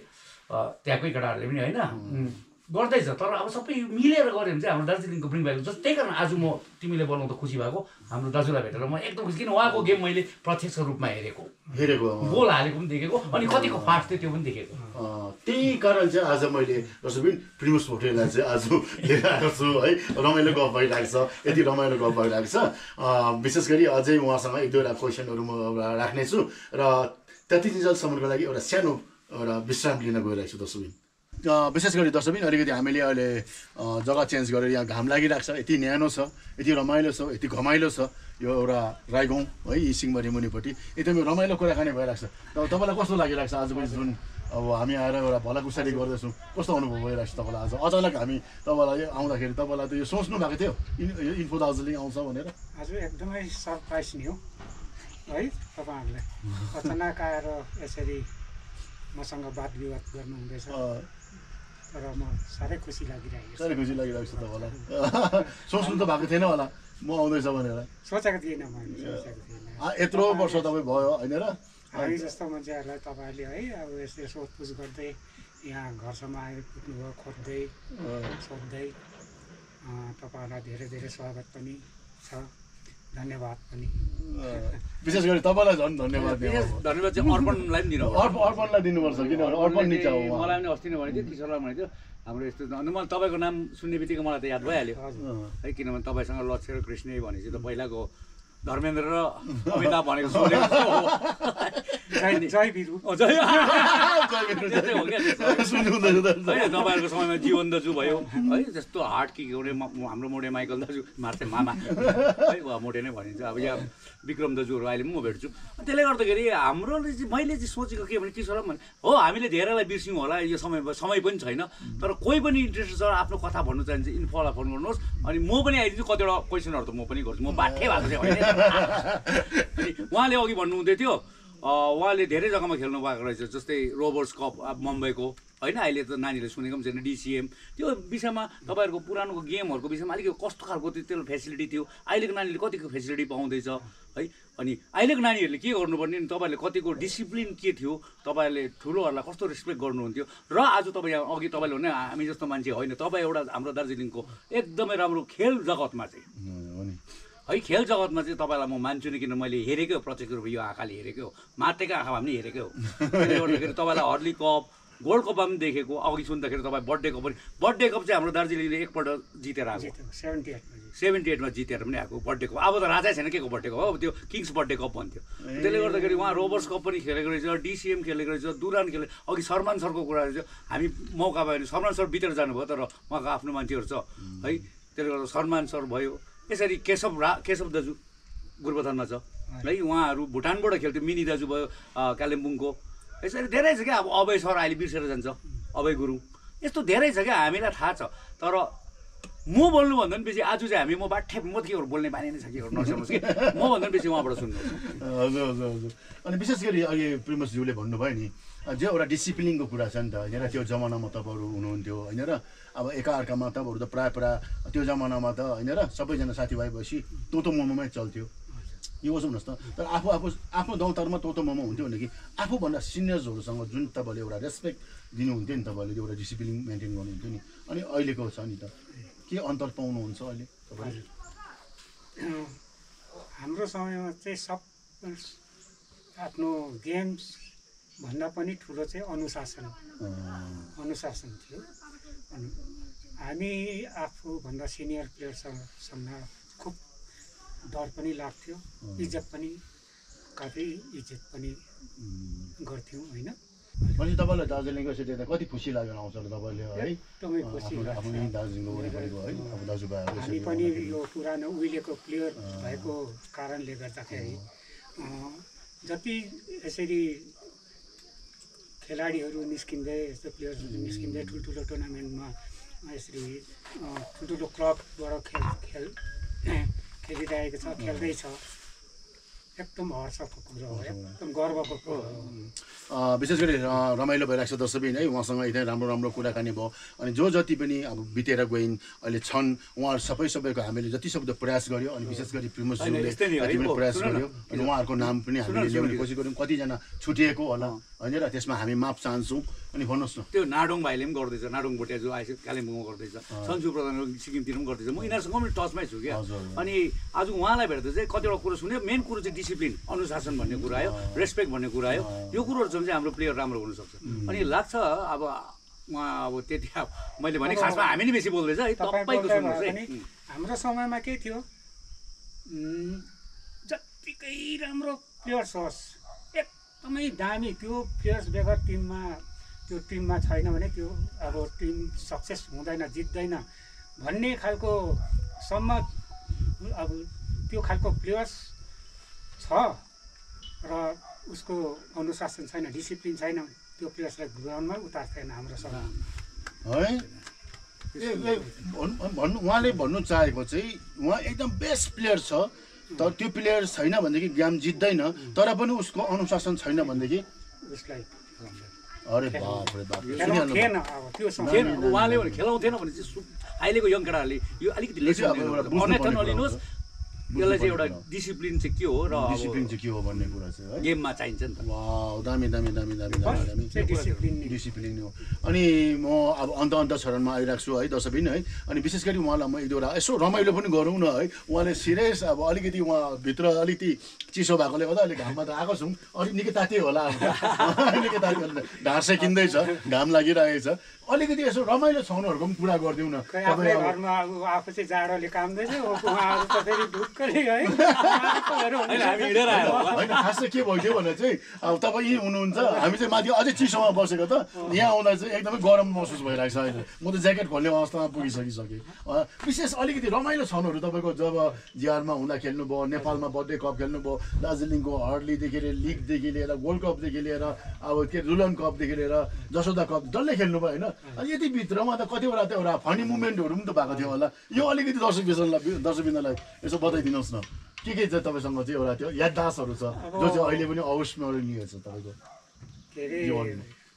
त्यहाँकै केटाहरूले पनि होइन गर्दैछ। तर अब सबै मिलेर गऱ्यो भने चाहिँ हाम्रो दार्जिलिङको ब्रिङ ब्याक जस्तो। त्यही कारण आज म तिमीले बोलाउँदा खुसी भएको, हाम्रो दाजुलाई भेटेर म एकदम खुसी, किन उहाँको गेम मैले प्रत्यक्ष रूपमा हेरेको गोल हालेको पनि देखेको, अनि कतिको फास्ट थियो त्यो पनि देखेको। त्यही कारण चाहिँ आज मैले जस्तो पनि प्रिमोस भोटेलाई चाहिँ आज लिएर आएको छु है। रमाइलो गफ भइरहेको छ, यति रमाइलो गफ भइरहेको छ। विशेष गरी अझै उहाँसँग 1-2वटा क्वेसनहरू म राख्नेछु र त्यति दिनसम्मको लागि एउटा सानो एउटा विश्राम लिन गइरहेको छु दर्शकबिन। विशेष गरी दर्शकबिन अलिकति हामीले अहिले जग्गा चेन्ज गरेर यहाँ घाम लागिरहेको छ, यति न्यानो छ, यति रमाइलो छ, यति घमाइलो छ यो एउटा राईगाउँ है, यी सिंहमारी मुनिपट्टि एकदमै रमाइलो कुराकानी भइरहेको छ। र तपाईँलाई कस्तो लागिरहेको छ आजको जुन अब हामी आएर एउटा भलाकुसारी गर्दैछौँ, कस्तो अनुभव भइरहेको छ तपाईँलाई? आज अचानक हामी तपाईँलाई आउँदाखेरि तपाईँलाई त यो सोच्नु भएको थियो इन्फो दार्जिलिङ आउँछ भनेर? हजुर एकदमै सरप्राइज नि हो है, तपाईँहरूले अचानक आएर यसरी मसँग वाद विवाद गर्नुहुँदैछ, तर म साह्रै खुसी लागिरहेको छ। साह्रै खुसी लागिरहेको छ तपाईँलाई? सोच्नु त भएको थिएन होला म आउँदैछ भनेर? सोचेको थिएन मैले, सोचेको थिएन। यत्रो वर्ष तपाईँ भयो होइन र? हामी जस्तो मान्छेहरूलाई तपाईँहरूले है अब यसरी सोधपुछ गर्दै यहाँ घरसम्म आइपुग्नुभयो, खोज्दै सोध्दै तपाईँहरूलाई धेरै धेरै स्वागत पनि छ, धन्यवाद पनि। विशेष गरी तपाईँलाई झन् धन्यवाद धन्यवाद चाहिँ अर्पणलाई पनि दिनु, अर्पणलाई दिनुपर्छ, किनभने अर्पण नि चाहिँ हो। मलाई पनि अस्ति नै भनेको थियो, किशोरलाई भनेको थियो हाम्रो यस्तो। अनि मलाई तपाईँको नाम सुन्ने बित्तिकै मलाई त याद भइहाल्यो है, किनभने तपाईँसँग लक्ष्य र कृष्ण भनेपछि त पहिलाको धर्मेन्द्र र अमिताभ भनेको सुनेको तपाईँहरूको समयमा जीवन दाजु भयो है, जस्तो हार्ट किक हुने हाम्रो मोटे माइकल दाजु मार्थे मामा है, मोटे नै भनिन्छ। अब यहाँ विक्रम दाजुहरू अहिले म भेट्छु। त्यसले गर्दाखेरि हाम्रोले चाहिँ मैले चाहिँ सोचेको के भने किशोर भने हो, हामीले धेरैलाई बिर्स्यौँ होला, यो समय पनि छैन, तर कोही पनि इन्ट्रेस्ट छ आफ्नो कथा भन्नु चाहन्छ इन्फोलाई फोन गर्नुहोस्, अनि म पनि आइदिन्छु। कतिवटा क्वेसनहरू त म पनि गर्छु, म बाठे भएको चाहिँ होइन। अनि उहाँले अघि भन्नुहुँदै थियो उहाँले धेरै जग्गामा खेल्नु भएको रहेछ, जस्तै रोबर्ट्स कप मुम्बईको होइन, अहिले त नानीहरूले सुनेको पनि छैन, डिसिएम त्यो विषयमा तपाईँहरूको पुरानोको गेमहरूको विषयमा अलिकति कस्तो खालको त्यो फेसिलिटी थियो, अहिलेको नानीले कतिको फेसिलिटी पाउँदैछ है, अनि अहिलेको नानीहरूले के गर्नुपर्ने, तपाईँहरूले कतिको डिसिप्लिन के थियो, तपाईँहरूले ठुलोहरूलाई कस्तो रेस्पेक्ट गर्नुहुन्थ्यो। र आज तपाईँ यहाँ अघि तपाईँले भने हामी जस्तो मान्छे होइन, तपाईँ एउटा हाम्रो दार्जिलिङको एकदमै राम्रो खेल जगतमा चाहिँ है, खेल जगतमा चाहिँ तपाईँलाई म मान्छु नि, किन मैले हेरेकै हो प्रत्यक्ष रूपमा, यो आँखाले हेरेकै हो, मातेको आँखामा पनि हेरेकै हो। त्यसले गर्दाखेरि तपाईँलाई हर्ली कप गोल्ड कपमा पनि देखेको, अघि सुन्दाखेरि तपाईँ बर्थडे कप पनि, बर्थडे कप चाहिँ हाम्रो दार्जिलिङले एकपल्ट जितेर आएको, 78मा जितेर पनि आएको बर्थडे कप। अब त राजा छैन के को बर्थडे कप, अब त्यो किङ्स बर्थडे कप भन्थ्यो। त्यसले गर्दाखेरि उहाँ रोबर्ट्स कप पनि खेलेको रहेछ, डिसिएम खेलेको रहेछ, दुरान खेले। अघि सरमान सरको कुरा रहेछ, हामी मौका भयो भने सरमान सर बितेर जानुभयो, तर उहाँको आफ्नो मान्छेहरू छ है, त्यसले गर्दा सरमान सर भयो, यसरी केशव दाजु गोरुबथानमा छ है, उहाँहरू भुटानबाट खेल्थ्यो, मिनी दाजु भयो कालिम्पोङको, यसरी धेरै छ क्या। अब अभय सर अहिले बिर्सेर जान्छ, अभय गुरुङ, यस्तो धेरै छ क्या, हामीलाई थाहा छ। तर म बोल्नुभन्दा पनि बेसी आज चाहिँ हामी म बाठ्या म के बोल्ने बानी नै छ कि नसक्नुहोस् कि मभन्दा पनि बेसी उहाँबाट सुन्नुहोस्। हजुर हजुर हजुर। अनि विशेष गरी अघि प्रिमसज्यूले भन्नुभयो नि, जो एउटा डिसिप्लिनको कुरा छ नि त होइन, त्यो जमानामा तपाईँहरू हुनुहुन्थ्यो होइन र, अब एकाअर्कामा तपाईँहरू त प्रायः त्यो जमानामा त होइन र सबैजना साथीभाइ भएपछि तोतो मोमोमै चल्थ्यो, यो सुन्नुहोस् त। तर आफ्नो दौतारमा तोतो मोमो हुन्थ्यो भने कि आफूभन्दा सिनियर्सहरूसँग जुन तपाईँले एउटा रेस्पेक्ट दिनुहुन्थ्यो नि, तपाईँले एउटा डिसिप्लिन मेन्टेन गर्नुहुन्थ्यो नि, अनि अहिलेको छ नि त के अन्तर पाउनुहुन्छ अहिले तपाईँले? हाम्रो समयमा चाहिँ सब आफ्नो गेम्स भन्दा पनि ठुलो चाहिँ अनुशासन थियो। अनि हामी आफूभन्दा सिनियर प्लेयरसँग खुब डर पनि लाग्थ्यो, इज्जत पनि काफी इज्जत पनि गर्थ्यौँ होइन। भने तपाईँलाई दार्जिलिङको सिटी कति खुसी लागेर आउँछ तपाईँले है? एकदमै खुसी लाग्छ। आफ्नो दार्जिलिङको वरिपरिको है अब दाजुभाइहरू हामी पनि यो पुरानो उहिलेको प्लेयर भएको कारणले गर्दाखेरि जति यसरी खेलाडीहरू निस्किँदै यस्तो प्लेयर्सहरू निस्किँदै ठुल्ठुलो टुर्नामेन्टमा यसरी ठुल्ठुलो क्लबबाट खेलिरहेको छ, खेल्दैछ, एकदम हर्षको कुरो हो, एकदम गर्वको कुरो हो। विशेष गरी रमाइलो भइरहेको छ दर्शकबिन है। उहाँसँग एकदमै राम्रो राम्रो कुराकानी भयो। अनि जो जति पनि अब बितेर गइन् अहिले छन् उहाँहरू सबैको हामीले जति सक्दो प्रयास गर्यो। अनि विशेष गरी प्रिमोसले जति पनि प्रयास गर्यो अनि उहाँहरूको नाम पनि हामीले ल्याउने कोसिस गऱ्यौँ। कतिजना छुटिएको होला होइन र त्यसमा हामी माफ चाहन्छौँ। अनि भन्नुहोस् न, त्यो नाडोङ भाइले पनि गर्दैछ, नाडोङ भोटिया जो आएछ कालिम्पोङमा गर्दैछ, सन्जु प्रधान सिक्किमतिर पनि गर्दैछ। म यिनीहरूसँग पनि टचमै छु क्या। अनि आज उहाँलाई भेट्दा चाहिँ कतिवटा कुरो सुन्यो। मेन कुरो चाहिँ डिसिप्लिन, अनुशासन भन्ने कुरा आयो, रेस्पेक्ट भन्ने कुरा आयो। यो कुरोहरू चाहिँ हाम्रो प्लेयर राम्रो हुनसक्छ। अनि लाग्छ अब उहाँ अब त्यति मैले भने खासमा हामी नै बेसी बोल्दैछ है। तपाईँको सुन्नुहोस् है, हाम्रो समयमा के थियो, जत्तिकै राम्रो प्लेयर्स होस्, एकदमै दामी त्यो प्लेयर्स बेगर त्यो टिममा छैन भने त्यो अब टिम सक्सेस हुँदैन, जित्दैन भन्ने खालको सम्म अब त्यो खालको प्लेयर्स छ र उसको अनुशासन छैन, डिसिप्लिन छैन, त्यो प्लेयर्सलाई ग्राउन्डमा उतार्थेन हाम्रो समयमा है। उहाँले भन्नु चाहेको चाहिँ उहाँ एकदम बेस्ट प्लेयर छ, तर त्यो प्लेयर छैन भनेदेखि गेम जित्दैन, तर पनि उसको अनुशासन छैन भनेदेखि उसलाई अरे बाप रे बाप उहाँले भने खेलाउँथेन भने चाहिँ अहिलेको यङ केटाहरूले यो अलिकति नलिनुहोस्। यसलाई चाहिँ एउटा डिसिप्लिन चाहिँ के हो र डिसिप्लिन चाहिँ के हो भन्ने कुरा चाहिँ है गेममा चाहिन्छ नि त। वाह, दामी दामी दामी दामी दामी डिसिप्लिन हो। अनि म अब अन्त चरणमा आइरहेको छु है दर्शकबिन है। अनि विशेष गरी उहाँलाई म एक दुईवटा यसो रमाइलो पनि गरौँ न है। उहाँले सिरियस अब अलिकति उहाँ भित्र अलिकति चिसो भएकोले गर्दा अलिक घाममा त आएको छौँ, अलिक निकै तातियो होला, निकै तातियो होला, ढाड चाहिँ किन्दैछ, घाम लागिरहेको छ, अलिकति यसो रमाइलो छाउनुहरूको पनि कुरा गरिदिउँ न। घरमा आफू चाहिँ जाडोले काम्दैछ, उहाँहरू त फेरि ढुक्कले है होइन। खास चाहिँ के भइदियो भने चाहिँ अब तपाईँ यहीँ हुनुहुन्छ, हामी चाहिँ माथि अझै चिसोमा बसेको त यहाँ आउँदा चाहिँ एकदमै गरम महसुस भइरहेको छ अहिले। म त ज्याकेट खोल्ने अवस्थामा पुगिसकेँ। विशेष अलिकति रमाइलो छाउनुहरू तपाईँको जब जिआरमा हुँदा खेल्नुभयो, नेपालमा बर्थडे कप खेल्नुभयो, दार्जिलिङको हर्लीदेखि लिएर लिगदेखि लिएर वर्ल्ड कपदेखि लिएर अब के रुलन कपदेखि लिएर जसोदा कप डल्लै खेल्नुभयो होइन। अनि यति भित्रमा त कतिवटा त एउटा फनी मुभमेन्टहरू पनि त भएको थियो होला। यो अलिकति दर्शकबिनलाई यसो बताइदिनुहोस् न, के चाहिँ तपाईँसँग चाहिँ एउटा त्यो याददास्तहरू छ जो चाहिँ अहिले पनि अविस्मरणीय छ तपाईँको? के अरे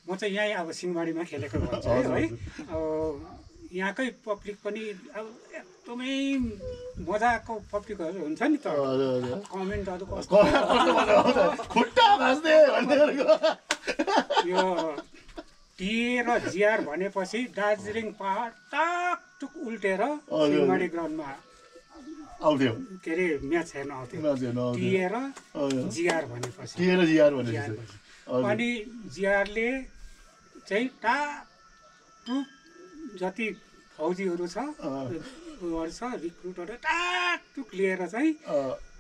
म चाहिँ यहीँ अब सिंहमारीमा खेलेको भन्छु है। अब यहाँकै पब्लिक पनि अब एकदमै मजाको पब्लिकहरू हुन्छ नि त, कमेन्टहरू यो टी र जिआर भनेपछि दार्जिलिङ पहाड टाकटुक उल्टेर सिंहमारी ग्राउन्डमा आउँथ्यो, के अरे म्याच हेर्न आउँथ्यो। टिएर जिआर भनेपछि अनि जिआरले चाहिँ टाकटुक जति फौजीहरू छ रिक्रुटहरू टाकटुक लिएर चाहिँ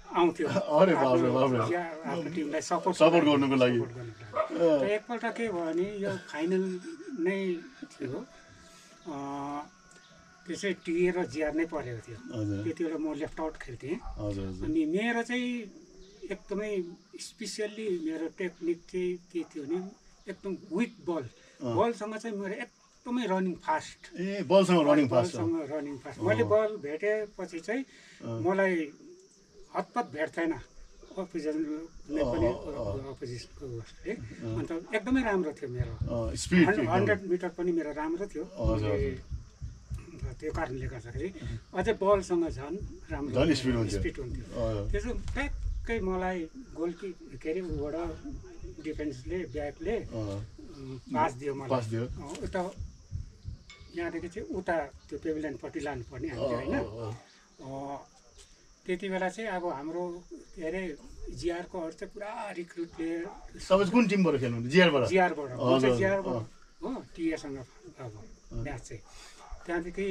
आउँथ्यो आफ्नो टिमलाई सपोर्ट गर्नुको लागि। एकपल्ट के भयो भने यो फाइनल नै थियो, त्यसै टी र जिआर नै परेको थियो। त्यति बेला म लेफ्ट आउट खेल्थेँ। अनि मेरो चाहिँ एकदमै स्पेसियली मेरो टेक्निक चाहिँ के थियो भने एकदम विक बलसँग चाहिँ मेरो एकदमै रनिङ फास्ट। बलसँग रनिङ फास्ट। मैले बल भेटेपछि चाहिँ मलाई हतपत भेट्थेन अपोजिसनले पनि अपोजिसनको है। अन्त एकदमै राम्रो थियो मेरो स्पिड, 100 मिटर पनि मेरो राम्रो थियो। त्यो कारणले गर्दाखेरि अझै बलसँग झन् राम्रो स्पिड हुन्थ्यो। त्यसो ट्याक्कै मलाई गोलकी के अरे उबाट डिफेन्सले ब्याकले पास दियो मलाई। उता यहाँदेखि चाहिँ उता त्यो पेभिलियनपट्टि लानुपर्ने हामीले होइन। त्यति बेला चाहिँ अब हाम्रो के अरे जिआरको अरू चाहिँ पुरा रिक्रुट प्लेयर तपाईँ कुन टिमबाट खेल्नुहुन्छ जिआरबाट जिआरबाट हो टिएसँग अब म्याच चाहिँ त्यहाँदेखि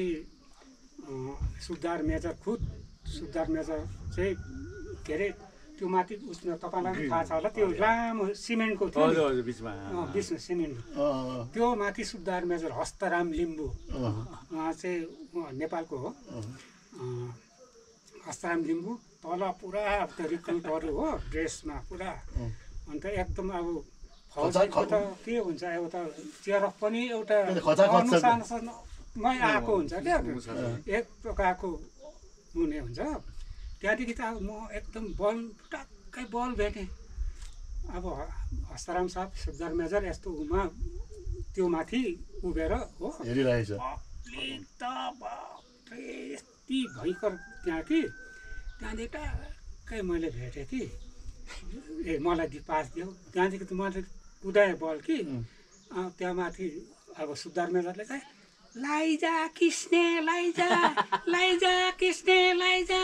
सुधार मेजर चाहिँ के अरे त्यो माथि उसमा तपाईँलाई पनि थाहा छ होला त्यो लामो सिमेन्टको थियो बिचमा सिमेन्ट त्यो माथि सुधार मेजर हस्तराम लिम्बू उहाँ चाहिँ नेपालको हो हस्तराम लिम्बू तल पुरा त्यो रिक्रुटहरू हो ड्रेसमा पुरा अन्त एकदम अब फौजीको त के हुन्छ एउटा चेयरअफ पनि एउटा अनुसारमै आएको हुन्छ क्या एक प्रकारको हुने हुन्छ त्यहाँदेखि त अब म एकदम टक्कै बल भेटेँ अब हस्तराम साहब सुधार मेजर यस्तो उमा त्यो माथि उभिएर हो हेरिरहेछ यति भयङ्कर त्यहाँ कि त्यहाँदेखि टक्कै मैले भेटेँ कि मलाई पास दियो त्यहाँदेखि त मैले कुदाएँ बल कि त्यहाँ माथि अब सुधार मेजरले चाहिँ लाइजा किस्ने लाइजा किस्ने लाइजा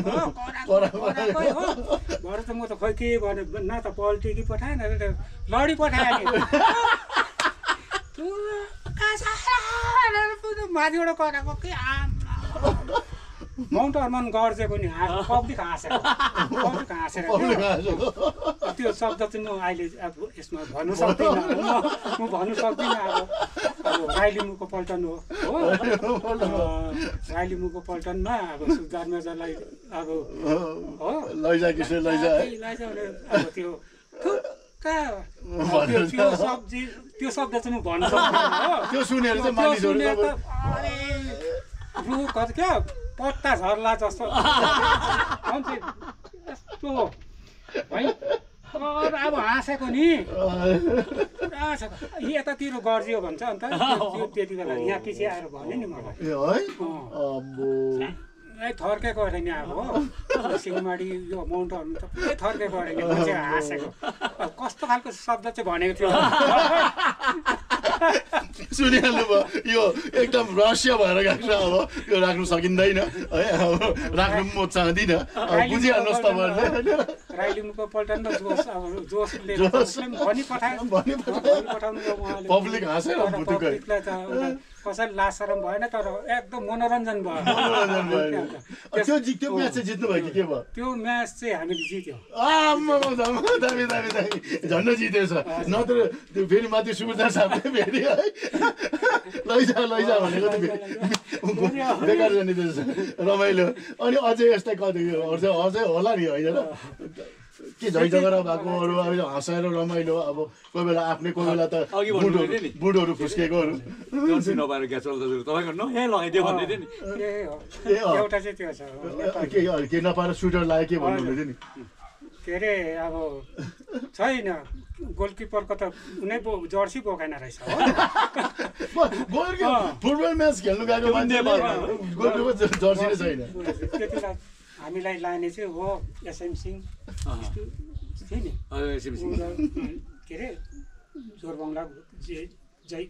हो भरे त म त खोइ के भने न त पल्टी कि पठाएन लडी पठाएँ माथिबाट कराएको कि माउन्ट हर्मन गर्जेको नि पब्लिक हाँसेको त्यो शब्द चाहिँ म अहिले अब यसमा भन्नु सक्दिनँ म भन्नु सक्दिनँ अब राइलिमुको पल्टन हो राइलिमुको पल्टनमा अब सुधार मेजरलाई अब हो लैजा किस्ने लैजा अब त्यो त्यो शब्द चाहिँ म भन्नु सक्दिनँ हो त्यो सुनेर चाहिँ मानिसहरू रुखहरू क्या पत्ता झर्ला जस्तो यस्तो है अब हाँसेको नि पुरा छ यतातिर गर्जियो भन्छ अन्त त्यो त्यति बेला यहाँ पछि आएर भन्यो नि मलाई थर्केको अरे नि अब हो सिंहमारी यो माउन्टहरू त पुरै थर्केको अरे नि मान्छे हाँसेको कस्तो खालको शब्द चाहिँ भनेको थियो सुनिहाल्नुभयो यो एकदम रहस्य भएर गएको छ अब यो राख्नु सकिँदैन है अब राख्नु म चाहदिनँ बुझिहाल्नुहोस् तपाईँहरूले राइलिङको पल्टनमा जोसले भनी पठाउनु पब्लिक हाँसेर कसैले लाज शरम भएन तर एकदम मनोरञ्जन भयो त्यो म्याच चाहिँ जित्नु भयो कि के भयो त्यो म्याच चाहिँ हामीले जित्यो दामी झन्डै जितेछ नत्र त्यो फेरि माथि सुविधा साहबले फेरि है लैजा भनेको त बेकार जाने रमाइलो अनि अझै यस्तै कति अझै होला नि होइन के झैझगडा भएको अरू अब हँसाएर रमाइलो अब कोही बेला आफ्नै कोही बेला त बुढोहरू फुस्केकोहरू एउटा चाहिँ त्यो छ के नपाएर स्वेटर लाग्यो के भन्नुहुँदै थियो नि के अरे अब छैन गोलकिपरको त कुनै जर्सी बोकेन रहेछ फुटबल म्याच खेल्नु गएको मान्छे जर्सी नै छैन त्यति बेला हामीलाई लाने चाहिँ हो एसएम सिंह थियो नि के अरे जोरबङ्गला जय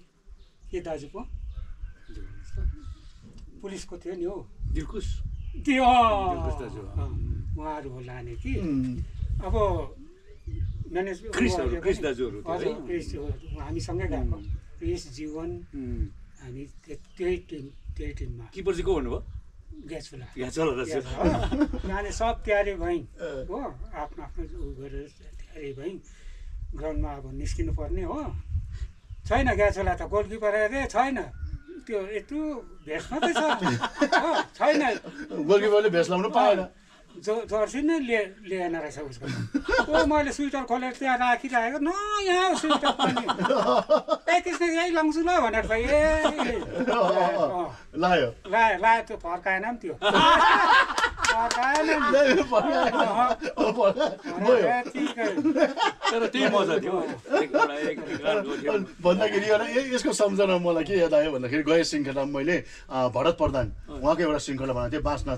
के दाजु पो पुलिसको थियो नि हो त्यो उहाँहरू हो लाने कि अब हामीसँगै गएको क्रिस जीवन हामी त्यही टिममा किपर चाहिँ को भन्नुभयो यहाँले सब तयारी भयौँ हो आफ्नो उ गरेर तयारी भयौँ ग्राउन्डमा अब निस्किनु पर्ने हो छैन ग्याछोला त गोलकिपर अरे छैन त्यो यत्रो भेस्ट मात्रै छ छैन गोलकिपरले भेस्ट लाउनु पाएन जर्सी नै लिएन रहेछ उसको मैले स्वेटर खोलेर त्यहाँ राखिरहेको न यहाँ स्वेटर पनि त्यसमा यही लाउँछु ल भनेर लायो त्यो फर्काएन नि त्यो तर त्यही मजा थियो भन्दाखेरि एउटा यसको सम्झना मलाई के याद आयो भन्दाखेरि गए श्रृङ्खलामा मैले भरत प्रधान उहाँको एउटा श्रृङ्खला बनाएको थिएँ बाँच्न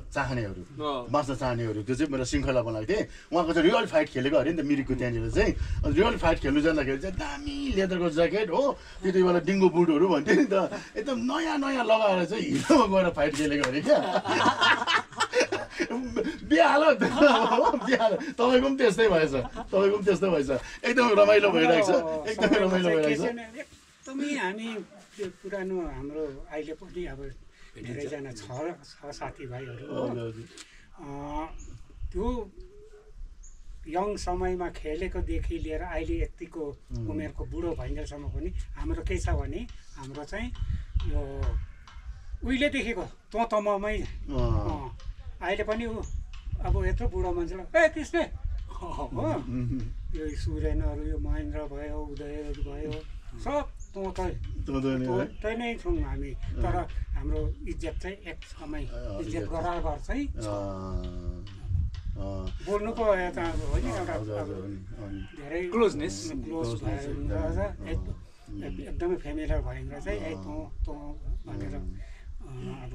चाहनेहरू त्यो चाहिँ मेरो श्रृङ्खला बनाएको थिएँ उहाँको चाहिँ रियल फाइट खेलेको अरे नि त मिरिकको त्यहाँनिर चाहिँ रियल फाइट खेल्नु जाँदाखेरि चाहिँ दामी लेदरको ज्याकेट हो त्यति बेला डिङ्गो बुटहरू भन्थ्यो नि त एकदम नयाँ लगाएर चाहिँ हिलोमा गएर फाइट खेलेको अरे क्या बिहालो तपाईँको पनि त्यस्तै भएछ एकदमै रमाइलो भइरहेको छ एकदमै हामी त्यो पुरानो हाम्रो अहिले पनि अब धेरैजना छ साथीभाइहरू त्यो यङ समयमा खेलेकोदेखि लिएर अहिले यतिको उमेरको बुढो भइन्जेलसम्म पनि हाम्रो के छ भने हाम्रो चाहिँ यो उहिलेदेखिको तँतममै अहिले पनि अब यत्रो बुढो मान्छेलाई ए कृष्ण हो यो सुरेनहरू यो महेन्द्र भयो उदयहरू भयो सब तँ नै छौँ हामी तर हाम्रो इज्जत चाहिँ एक समय इज्जत बराबर चाहिँ बोल्नुको यता हो नि एउटा धेरै क्लोज भएर एकदमै फेमिलियर भएर चाहिँ ए तँ भनेर अब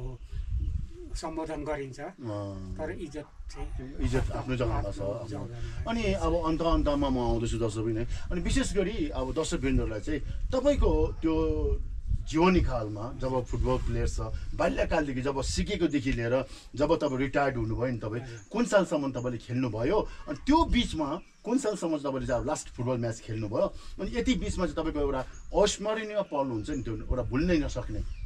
सम्बोधन गरिन्छ तर इज्जत आफ्नो जग्गामा छ अनि अब अन्तमा म आउँदैछु दर्शकबिन अनि विशेष गरी अब दर्शकबिनहरूलाई चाहिँ तपाईँको त्यो जीवनी कालमा जब फुटबल प्लेयर छ बाल्यकालदेखि जब सिकेकोदेखि लिएर जब तपाईँ रिटायर्ड हुनुभयो नि तपाईँ कुन सालसम्म तपाईँले खेल्नुभयो अनि त्यो बिचमा कुन सालसम्म तपाईँले चाहिँ अब लास्ट फुटबल म्याच खेल्नुभयो अनि यति बिचमा चाहिँ तपाईँको एउटा अविस्मरणीय पल हुन्छ नि त्यो एउटा भुल्नै नसक्ने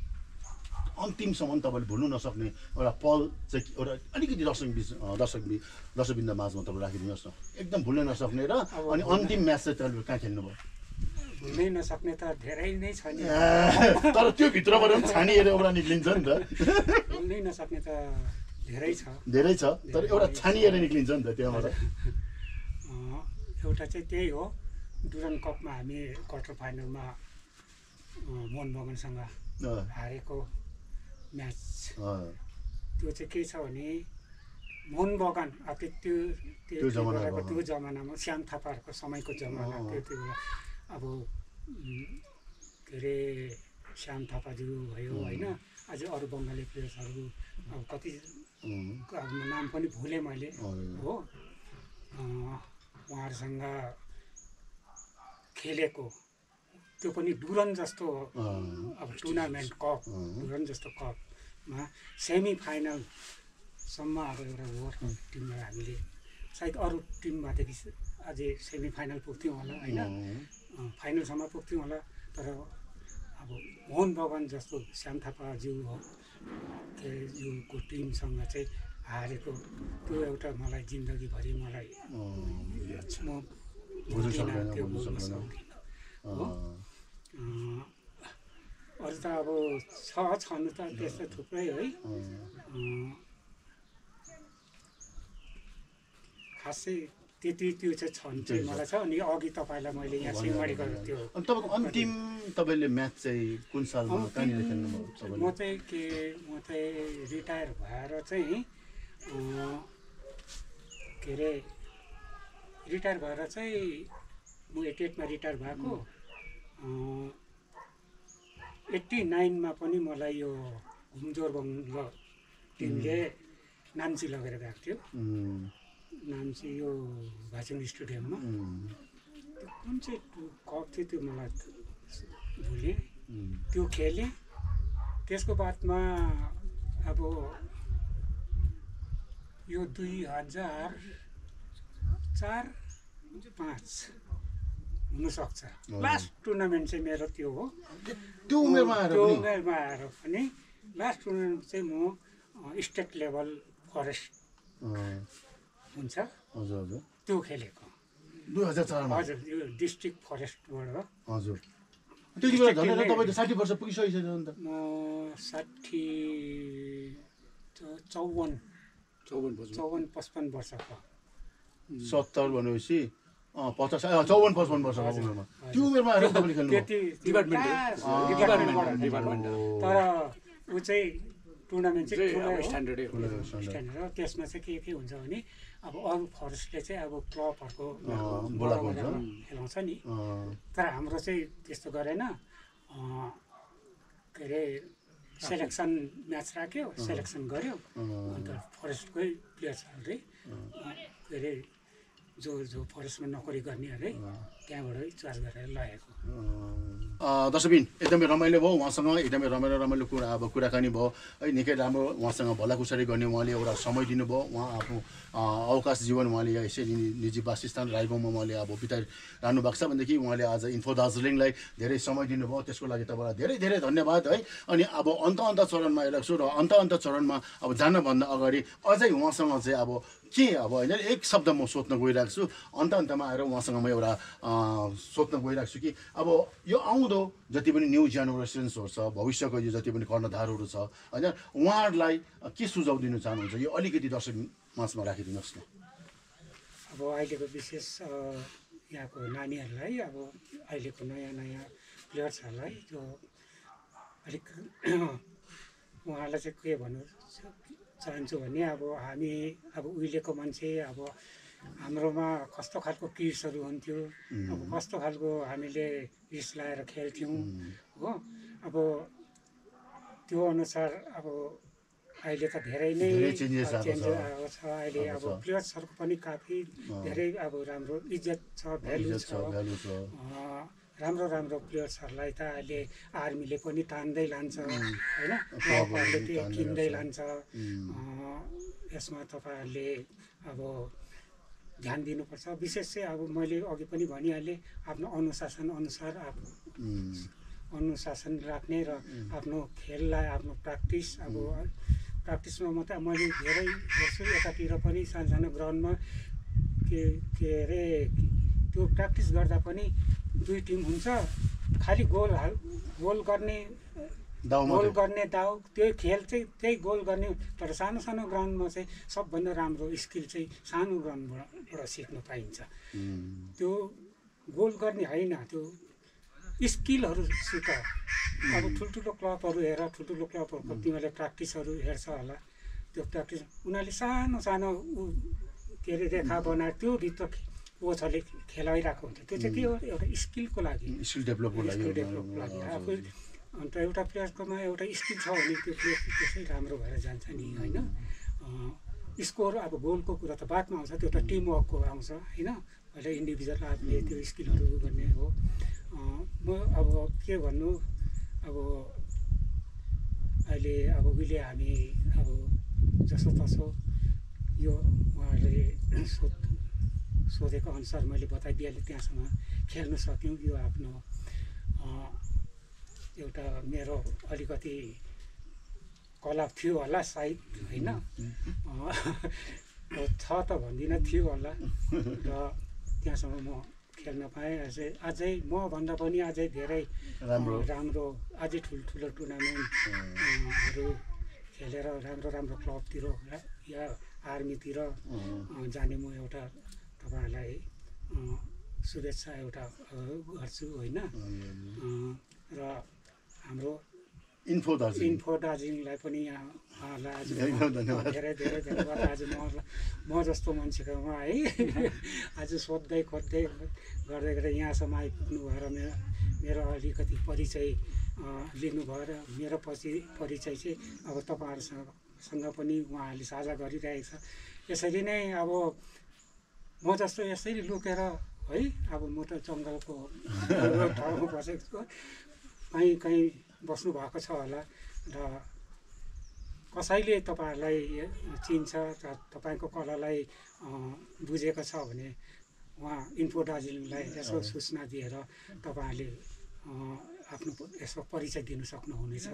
अन्तिमसम्म तपाईँले भुल्नु नसक्ने एउटा पल चाहिँ एउटा अलिकति दर्शकबिन्द माझमा तपाईँ राखिदिनुहोस् न एकदम भुल्न नसक्ने र अनि अन्तिम म्याच चाहिँ तपाईँले कहाँ खेल्नुभयो भुल्नै नसक्ने त धेरै नै छ नि तर त्यो भित्रबाट पनि छानिएर एउटा निक्लिन्छ नि त भुल्नै नसक्ने त धेरै छ तर एउटा छानिएर निक्लिन्छ नि त त्यहाँबाट एउटा चाहिँ त्यही हो डुरन कपमा हामी क्वार्टर फाइनलमा मोहन बगानसँग हारेको म्याच त्यो चाहिँ के छ भने मोहन बगान अब त्यो जमानामा श्याम थापाहरूको समयको जमाना त्यो बेला अब के अरे श्याम थापाज्यू भयो होइन अझै अरू बङ्गाली प्लेयर्सहरू अब कति अब नाम पनि भुलेँ मैले हो उहाँहरूसँग खेलेको त्यो पनि डुरन जस्तो अब टुर्नामेन्ट कप डुरन जस्तो कपमा सेमी फाइनलसम्म अब एउटा वर्ल्ड कप टिमलाई हामीले सायद अरू टिममादेखि अझै सेमी फाइनल पुग्थ्यौँ होला होइन फाइनलसम्म पुग्थ्यौँ होला तर अब मोहन बगान जस्तो श्याम थापाज्यू हो को टिमसँग चाहिँ हारेको त्यो एउटा मलाई जिन्दगीभरि मलाई म भुल्दिनँ त्यो भुल्न सक्दिनँ हो अरू त अब छनु त त्यस्तो थुप्रै है खासै त्यति त्यो चाहिँ छन् चाहिँ मलाई छ अनि अघि तपाईँलाई मैले यहाँ सिंहमारीको त्यो अनि तपाईँको अन्तिम तपाईँले म्याच चाहिँ कुन सालमा कहाँनिर खेल्नुभयो म चाहिँ रिटायर भएर चाहिँ के अरे रिटायर भएर चाहिँ म 88मा रिटायर भएको 89मा पनि मलाई यो घुमजोरबङ्ग टिमले नाम्ची लगेर गएको थियो नाम्ची यो भाइचुङ स्टेडियममा कुन चाहिँ कप थियो त्यो मलाई भुलेँ त्यो खेलेँ त्यसको बादमा अब यो 2004-05 हुनसक्छ लास्ट टुर्नामेन्ट चाहिँ मेरो त्यो हो त्यो उमेरमा आएर पनि लास्ट टुर्नामेन्ट चाहिँ म स्टेट लेभल फरेस्ट हुन्छ हजुर त्यो खेलेको 2004 मा हजुर यो डिस्ट्रिक्ट फरेस्टबाट हो हजुर त्यति बेला झन् तपाईँ त 60 वर्ष पुगिसकेको नि त म 54-55 वर्षको 70 भनेपछि 54-55 वर्षको उमेरमा त्यो उमेरमा आएर तपाईँले खेल्नु डिपार्टमेन्ट तर ऊ चाहिँ टुर्नामेन्ट चाहिँ ठुलो स्ट्यान्डर्डै हो स्ट्यान्डर्ड हो। त्यसमा चाहिँ के हुन्छ भने अब अरू फरेस्टले चाहिँ अब क्लबहरूको खेलाउँछ नि, तर हाम्रो चाहिँ त्यस्तो गरेन। के अरे सेलेक्सन म्याच राख्यो, सेलेक्सन गर्यो, अन्त फरेस्टकै प्लेयर्सहरूले के अरे जो फरेस्टमा नोकरी गर्नेहरूले त्यहाँबाटै चुज गरेर लगेको। दर्शकबिन एकदमै रमाइलो भयो, उहाँसँग एकदमै रमाइलो कुरा अब कुराकानी भयो है। निकै राम्रो उहाँसँग भलाकुसारी गर्ने उहाँले एउटा समय दिनुभयो। उहाँ आफ्नो अवकाश जीवन उहाँले यसरी निजी वासस्थान राईगाउँमा उहाँले अब बिताइरहनु भएको छ भनेदेखि उहाँले आज इन्फो दार्जिलिङलाई धेरै समय दिनुभयो, त्यसको लागि तपाईँलाई धेरै धेरै धन्यवाद है। अनि अब अन्त चरणमा हेर्छु र अन्त चरणमा अब जानुभन्दा अगाडि अझै उहाँसँग चाहिँ अब के अब होइन एक शब्द म सोध्न गइरहेको छु। अन्तमा आएर उहाँसँग म एउटा सोध्न गइरहेको छु कि अब यो आउँदो जति पनि न्यू जेनेरेसन्सहरू छ, भविष्यको यो जति पनि कर्णधारहरू छ होइन, उहाँहरूलाई के सुझाव दिन चाहनुहुन्छ? यो अलिकति दर्शक माझमा राखिदिनुहोस् न। अब अहिलेको विशेष यहाँको नानीहरूलाई, अब अहिलेको नयाँ प्लेयर्सहरूलाई जो अलिक उहाँहरूलाई चाहिँ के भन्नु चाहन्छु भने अब हामी अब उहिलेको मान्छे, अब हाम्रोमा कस्तो खालको किट्सहरू हुन्थ्यो, अब कस्तो खालको हामीले रिस लाएर खेल्थ्यौँ हो। अब त्यो अनुसार अब अहिले त धेरै नै चेन्जेस आएको छ। अहिले अब प्लेयर्सहरूको पनि काफी धेरै अब राम्रो इज्जत छ, भ्यालु छ। राम्रो प्लेयर्सहरूलाई त अहिले आर्मीले पनि तान्दै लान्छ होइन, क्लबहरूले त्यो किन्दै लान्छ। यसमा तपाईँहरूले अब ध्यान दिनुपर्छ। विशेष चाहिँ अब मैले अघि पनि भनिहालेँ, आफ्नो अनुशासन अनुसार अनुशासन राख्ने र आफ्नो खेललाई आफ्नो प्र्याक्टिसमा मात्रै मैले धेरै हेर्छु। यतातिर पनि सानो ग्राउन्डमा के अरे त्यो प्र्याक्टिस गर्दा पनि दुई टिम हुन्छ, खालि गोल गर्ने दाउ, त्यो खेल चाहिँ त्यही गोल गर्ने। तर सानो ग्राउन्डमा चाहिँ सबभन्दा राम्रो स्किल चाहिँ सानो ग्राउन्डबाट सिक्न पाइन्छ। त्यो गोल गर्ने होइन, त्यो स्किलहरू सिक। अब ठुल्ठुलो क्लबहरू हेर, ठुल्ठुलो क्लबहरूको तिमीहरूले प्र्याक्टिसहरू हेर्छ होला, त्यो प्र्याक्टिस उनीहरूले सानो के अरे रेखा बनाएर त्यो भित्र कोचहरूले खेलाइरहेको हुन्छ। त्यो चाहिँ के हो, एउटा स्किलको लागि, स्किल डेभलपको लागि आफू। अन्त एउटा प्लेयरकोमा एउटा स्किल छ भने त्यो प्लेयर त्यसै राम्रो भएर जान्छ नि होइन। स्कोर अब गोलको कुरा त बादमा आउँछ, त्यो त टिमवर्कको आउँछ होइन। अहिले इन्डिभिजुअल आफूले त्यो स्किलहरू गर्ने हो। म अब के भन्नु, अब अहिले अब उहिले हामी अब जसोतसो यो उहाँहरूले सोधेको अनुसार मैले बताइदिइहालेँ, त्यहाँसम्म खेल्न सक्यौँ। यो आफ्नो एउटा मेरो अलिकति कला थियो होला सायद होइन, छ त भन्दिनँ, थियो होला। र त्यहाँसम्म म खेल्न पाएँ। अझै मभन्दा पनि अझै धेरै राम्रो अझै ठुल्ठुलो टुर्नामेन्टहरू खेलेर राम्रो क्लबतिर या आर्मीतिर जाने म एउटा तपाईँहरूलाई शुभेच्छा एउटा गर्छु होइन। र हाम्रो इन्फो दार्जिलिङलाई पनि उहाँहरूलाई आज धेरै धन्यवाद। आज म जस्तो मान्छेकोमा है आज सोध्दै खोज्दै गर्दै यहाँसम्म आइपुग्नु भएर मेरो अलिकति परिचय लिनुभयो र मेरो परिचय चाहिँ अब तपाईँहरूसँग पनि उहाँहरूले साझा गरिरहेको छ। यसरी नै अब म जस्तो यसरी लुकेर है, अब म त जङ्गलको ठाउँमा बसेको छु, कहीँ बस्नु भएको छ होला र कसैले तपाईँहरूलाई चिन्छ, तपाईँको कलालाई बुझेको छ भने उहाँ इन्फो दार्जिलिङलाई यसो सूचना दिएर तपाईँहरूले आफ्नो यसो परिचय दिन सक्नुहुनेछ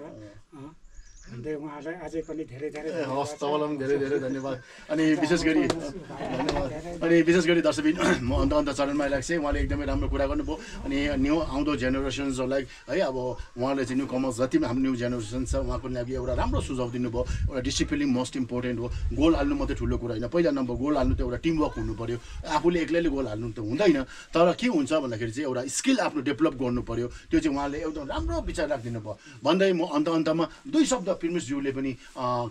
भन्दै उहाँलाई अझै पनि धेरै हवस्, तपाईँलाई पनि धेरै धन्यवाद। अनि विशेष गरी दर्शकबिन म अन्त चरणमा आइरहेको छ। उहाँले एकदमै राम्रो कुरा गर्नुभयो। अनि न्यू आउँदो जेनेरेसन्सहरूलाई है, अब उहाँले चाहिँ न्यू कमर्स जति पनि हाम्रो न्यू जेनेरेसन छ उहाँको लागि एउटा राम्रो सुझाव दिनुभयो। एउटा डिसिप्लिन मोस्ट इम्पोर्टेन्ट हो। गोल हाल्नु मात्रै ठुलो कुरा होइन, पहिला नम्बर गोल हाल्नु त एउटा टिमवर्क हुनु पऱ्यो। आफूले एक्लैले गोल हाल्नु त हुँदैन, तर के हुन्छ भन्दाखेरि चाहिँ एउटा स्किल आफ्नो डेभलप गर्नु पऱ्यो। त्यो चाहिँ उहाँले एकदम राम्रो विचार राखिदिनु भयो। भन्दै म अन्तमा दुई शब्द पिर्मिसज्यूले पनि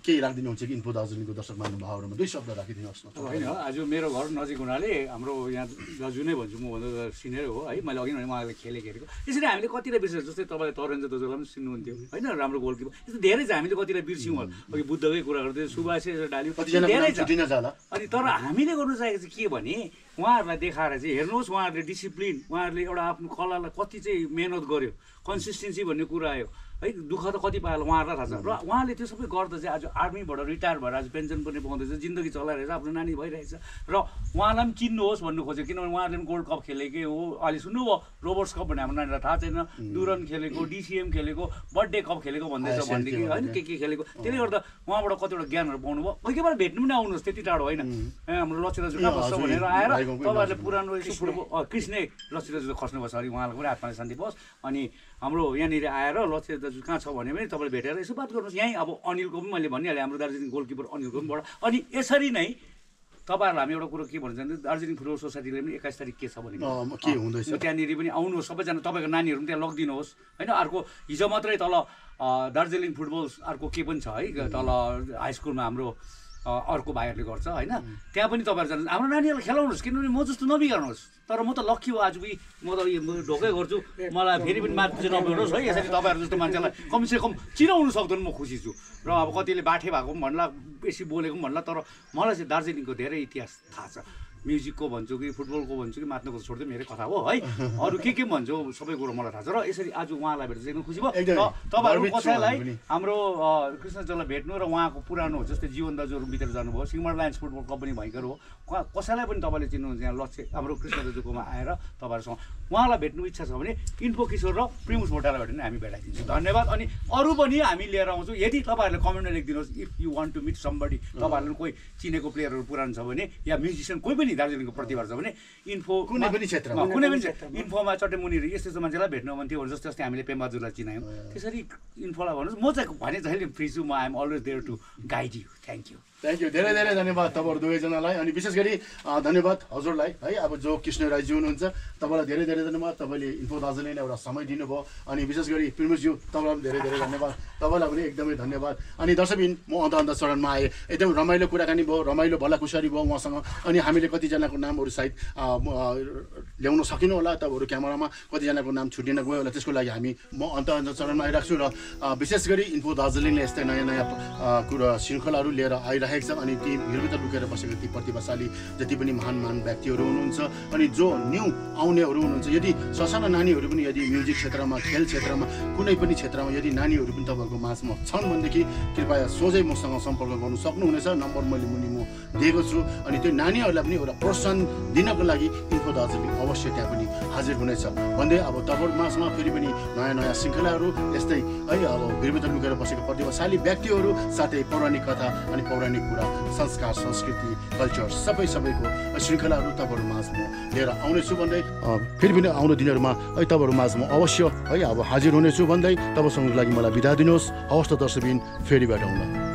केही राखिदिनुहुन्छ कि इन्फो दार्जिलिङको दर्शक महानुभावहरूमा 2 शब्द राखिदिनुहोस् न। होइन आज मेरो घर नजिक हुनाले हाम्रो यहाँ दाजु नै भन्छु, म भन्दा सिनियर हो है। मैले अघि भने उहाँले खेलेको यसरी हामीले कतिलाई बिर्स्यौँ, जस्तै तपाईँले तरेन्ज दाजुलाई पनि चिन्नुहुन्थ्यो होइन, राम्रो गोलकिपर। यस्तो धेरै छ हामीले कतिलाई बिर्स्यौँ। अघि बुद्धकै कुरा गर्दै सुभाषै डाल्यो, धेरै छ। अनि तर हामीले गर्नु चाहेको चाहिँ के भने उहाँहरूलाई देखाएर चाहिँ हेर्नुहोस् उहाँहरूले डिसिप्लिन, उहाँहरूले एउटा आफ्नो कलालाई कति चाहिँ मेहनत गर्यो, कन्सिस्टेन्सी भन्ने कुरा आयो है। दुःख त कति पायो उहाँहरूलाई थाहा छ। र उहाँले त्यो सबै गर्दा चाहिँ आज आर्मीबाट रिटायर भएर आज पेन्सन पनि पाउँदैछ, जिन्दगी चलाइरहेछ, आफ्नो नानी भइरहेछ। र उहाँलाई पनि चिन्नुहोस् भन्नु खोज्यो, किनभने उहाँले पनि गोल्ड कप खेलेकै हो। अहिले सुन्नुभयो रोबर्ट्स कप भन्ने हाम्रो नानीलाई थाहा छैन, डुरन खेलेको, डिसिएम खेलेको, बर्थडे कप खेलेको भन्दैछ भनेदेखि होइन, के खेलेको। त्यसले गर्दा उहाँबाट कतिवटा ज्ञानहरू पाउनुभयो। कोही के बेला भेट्नु पनि आउनुहोस्, त्यति टाढो होइन। हाम्रो लक्ष्य दाजु कहाँ बस्छ भनेर आएर तपाईँहरूले पुरानो कृष्ण लक्ष्य दाजु खस्नु भयो, सरी उहाँलाई पनि आत्माले शान्ति पाओस्। अनि हाम्रो यहाँनिर आएर लक्ष्य दाजु कहाँ छ भने पनि तपाईँले भेटेर यसो बात गर्नुहोस्। यहीँ अब अनिलको पनि मैले भनिहालेँ, हाम्रो दार्जिलिङ गोलकिपर अनिलको पनि बाट। अनि यसरी नै तपाईँहरूलाई हामी एउटा कुरो के भन्छ भने दार्जिलिङ फुटबल सोसाइटीले पनि 21 तारिक के छ भने के हुँदैछ त्यहाँनिर पनि आउनुहोस्, सबैजना तपाईँको नानीहरू पनि त्यहाँ लगिदिनुहोस् होइन। अर्को हिजो मात्रै तल दार्जिलिङ फुटबल अर्को के पनि छ है, तल हाई स्कुलमा हाम्रो अर्को भाइहरूले गर्छ होइन, त्यहाँ पनि तपाईँहरू जानु, हाम्रो नानीहरूलाई खेलाउनुहोस्, किनभने म जस्तो नबिगार्नुहोस्। तर म त लक्की हो आज पनि, म त ढोकै गर्छु, मलाई फेरि पनि मार्च चाहिँ नबिगार्नुहोस् है। यसरी तपाईँहरू जस्तो मान्छेलाई कमसेकम चिनाउनु सक्दैन, म खुसी छु। र अब कतिले बाठे भएको पनि भन्ला, बेसी बोलेको पनि भन्ला, तर मलाई चाहिँ दार्जिलिङको धेरै इतिहास थाहा छ। म्युजिकको भन्छु कि फुटबलको भन्छु कि मात्नको छोड्दै मेरो कथा हो है, अरू के भन्छु सबै कुरो मलाई थाहा छ। र यसरी आज उहाँलाई भेट्दा चाहिँ एकदम खुसी भयो। तपाईँहरू कसैलाई हाम्रो कृष्णजलाई भेट्नु र उहाँको पुरानो जस्तै जीवन दाजुहरू बितेर जानुभयो, सिमर लायन्स फुटबल क्लब पनि भयङ्कर हो, कसैलाई पनि तपाईँले चिन्नुहुन्छ यहाँ लक्ष्य हाम्रो कृष्ण दाजुकोमा आएर तपाईँहरूसँग उहाँलाई भेट्नु इच्छा छ भने इन्फो किशोर र प्रिमुस भोटालाई भेट्नु हामी भेटाइदिन्छौँ। धन्यवाद। अनि अरू पनि हामी लिएर आउँछौँ। यदि तपाईँहरूले कमेन्टमा लेखिदिनुहोस्, if you want to meet somebody, तपाईँहरूले कोही चिनेको प्लेयरहरू पुरानो छ भने या म्युजिसियन कोही पनि दार्जिलिङको प्रतिभा छ भने इन्फो कुनै पनि क्षेत्रमा इन्फोमा चट्टे मुनिहरू यस्तो मान्छेलाई भेट्नु मन थियो भने जस्तै अस्ति हामीले पेम्बाजुलाई चिनायौँ, त्यसरी इन्फोलाई भन्नुहोस्। म चाहिँ भने जहिले फ्री छु, म I'm always there to guide you. Thank you. धेरै धेरै धन्यवाद तपाईँहरू दुवैजनालाई। अनि विशेष गरी धन्यवाद हजुरलाई है, अब जो कृष्ण राईज्यू हुनुहुन्छ तपाईँलाई धेरै धेरै धन्यवाद, तपाईँले इन्फो दार्जिलिङलाई एउटा समय दिनुभयो। अनि विशेष गरी पिर्मुसज्यू तपाईँलाई पनि धेरै धेरै धन्यवाद, तपाईँलाई पनि एकदमै धन्यवाद। अनि दर्शकबिन म अन्त चरणमा आएँ, एकदम रमाइलो कुराकानी भयो, रमाइलो भलाकुसारी भयो उहाँसँग। अनि हामीले कतिजनाको नामहरू सायद ल्याउन सकिनु होला, तपाईँहरू क्यामेरामा कतिजनाको नाम छुटिन गयो होला, त्यसको लागि हामी म अन्त चरणमा आइरहेको छु। र विशेष गरी इन्फो दार्जिलिङले यस्तै नयाँ नयाँ कुरा श्रृङ्खलाहरू लिएर आइरहेको छ। अनि ती भित्रभित्र लुकेर बसेका ती प्रतिभाशाली जति पनि महान व्यक्तिहरू हुनुहुन्छ अनि जो न्यू आउनेहरू हुनुहुन्छ, यदि ससाना नानीहरू पनि यदि म्युजिक क्षेत्रमा, खेल क्षेत्रमा, कुनै पनि क्षेत्रमा यदि नानीहरू पनि तपाईँहरूको माझमा छन् भनेदेखि कृपया सोझै मसँग सम्पर्क गर्नु सक्नुहुनेछ। नम्बर मैले मुनि म दिएको छु। अनि त्यो नानीहरूलाई पनि एउटा प्रोत्साहन दिनको लागि इन्फो दार्जिलिङ अवश्य त्यहाँ पनि हाजिर हुनेछ भन्दै अब तपाईँहरूको माझमा फेरि पनि नयाँ नयाँ श्रृङ्खलाहरू यस्तै है, अब भित्रभित्र लुकेर बसेका प्रतिभाशाली व्यक्तिहरू साथै पौराणिक कथा अनि पौराणिक कुरा, संस्कार, संस्कृति, कल्चर सबैको श्रृङ्खलाहरू तपाईँहरू माझमा लिएर आउनेछु भन्दै फेरि पनि आउने दिनहरूमा है तपाईँहरू माझमा अवश्य है अब हाजिर हुनेछु भन्दै तपाईँसँगको लागि मलाई बिदा दिनुहोस्। हवस् त दर्शकबिन, फेरि भेटौँला।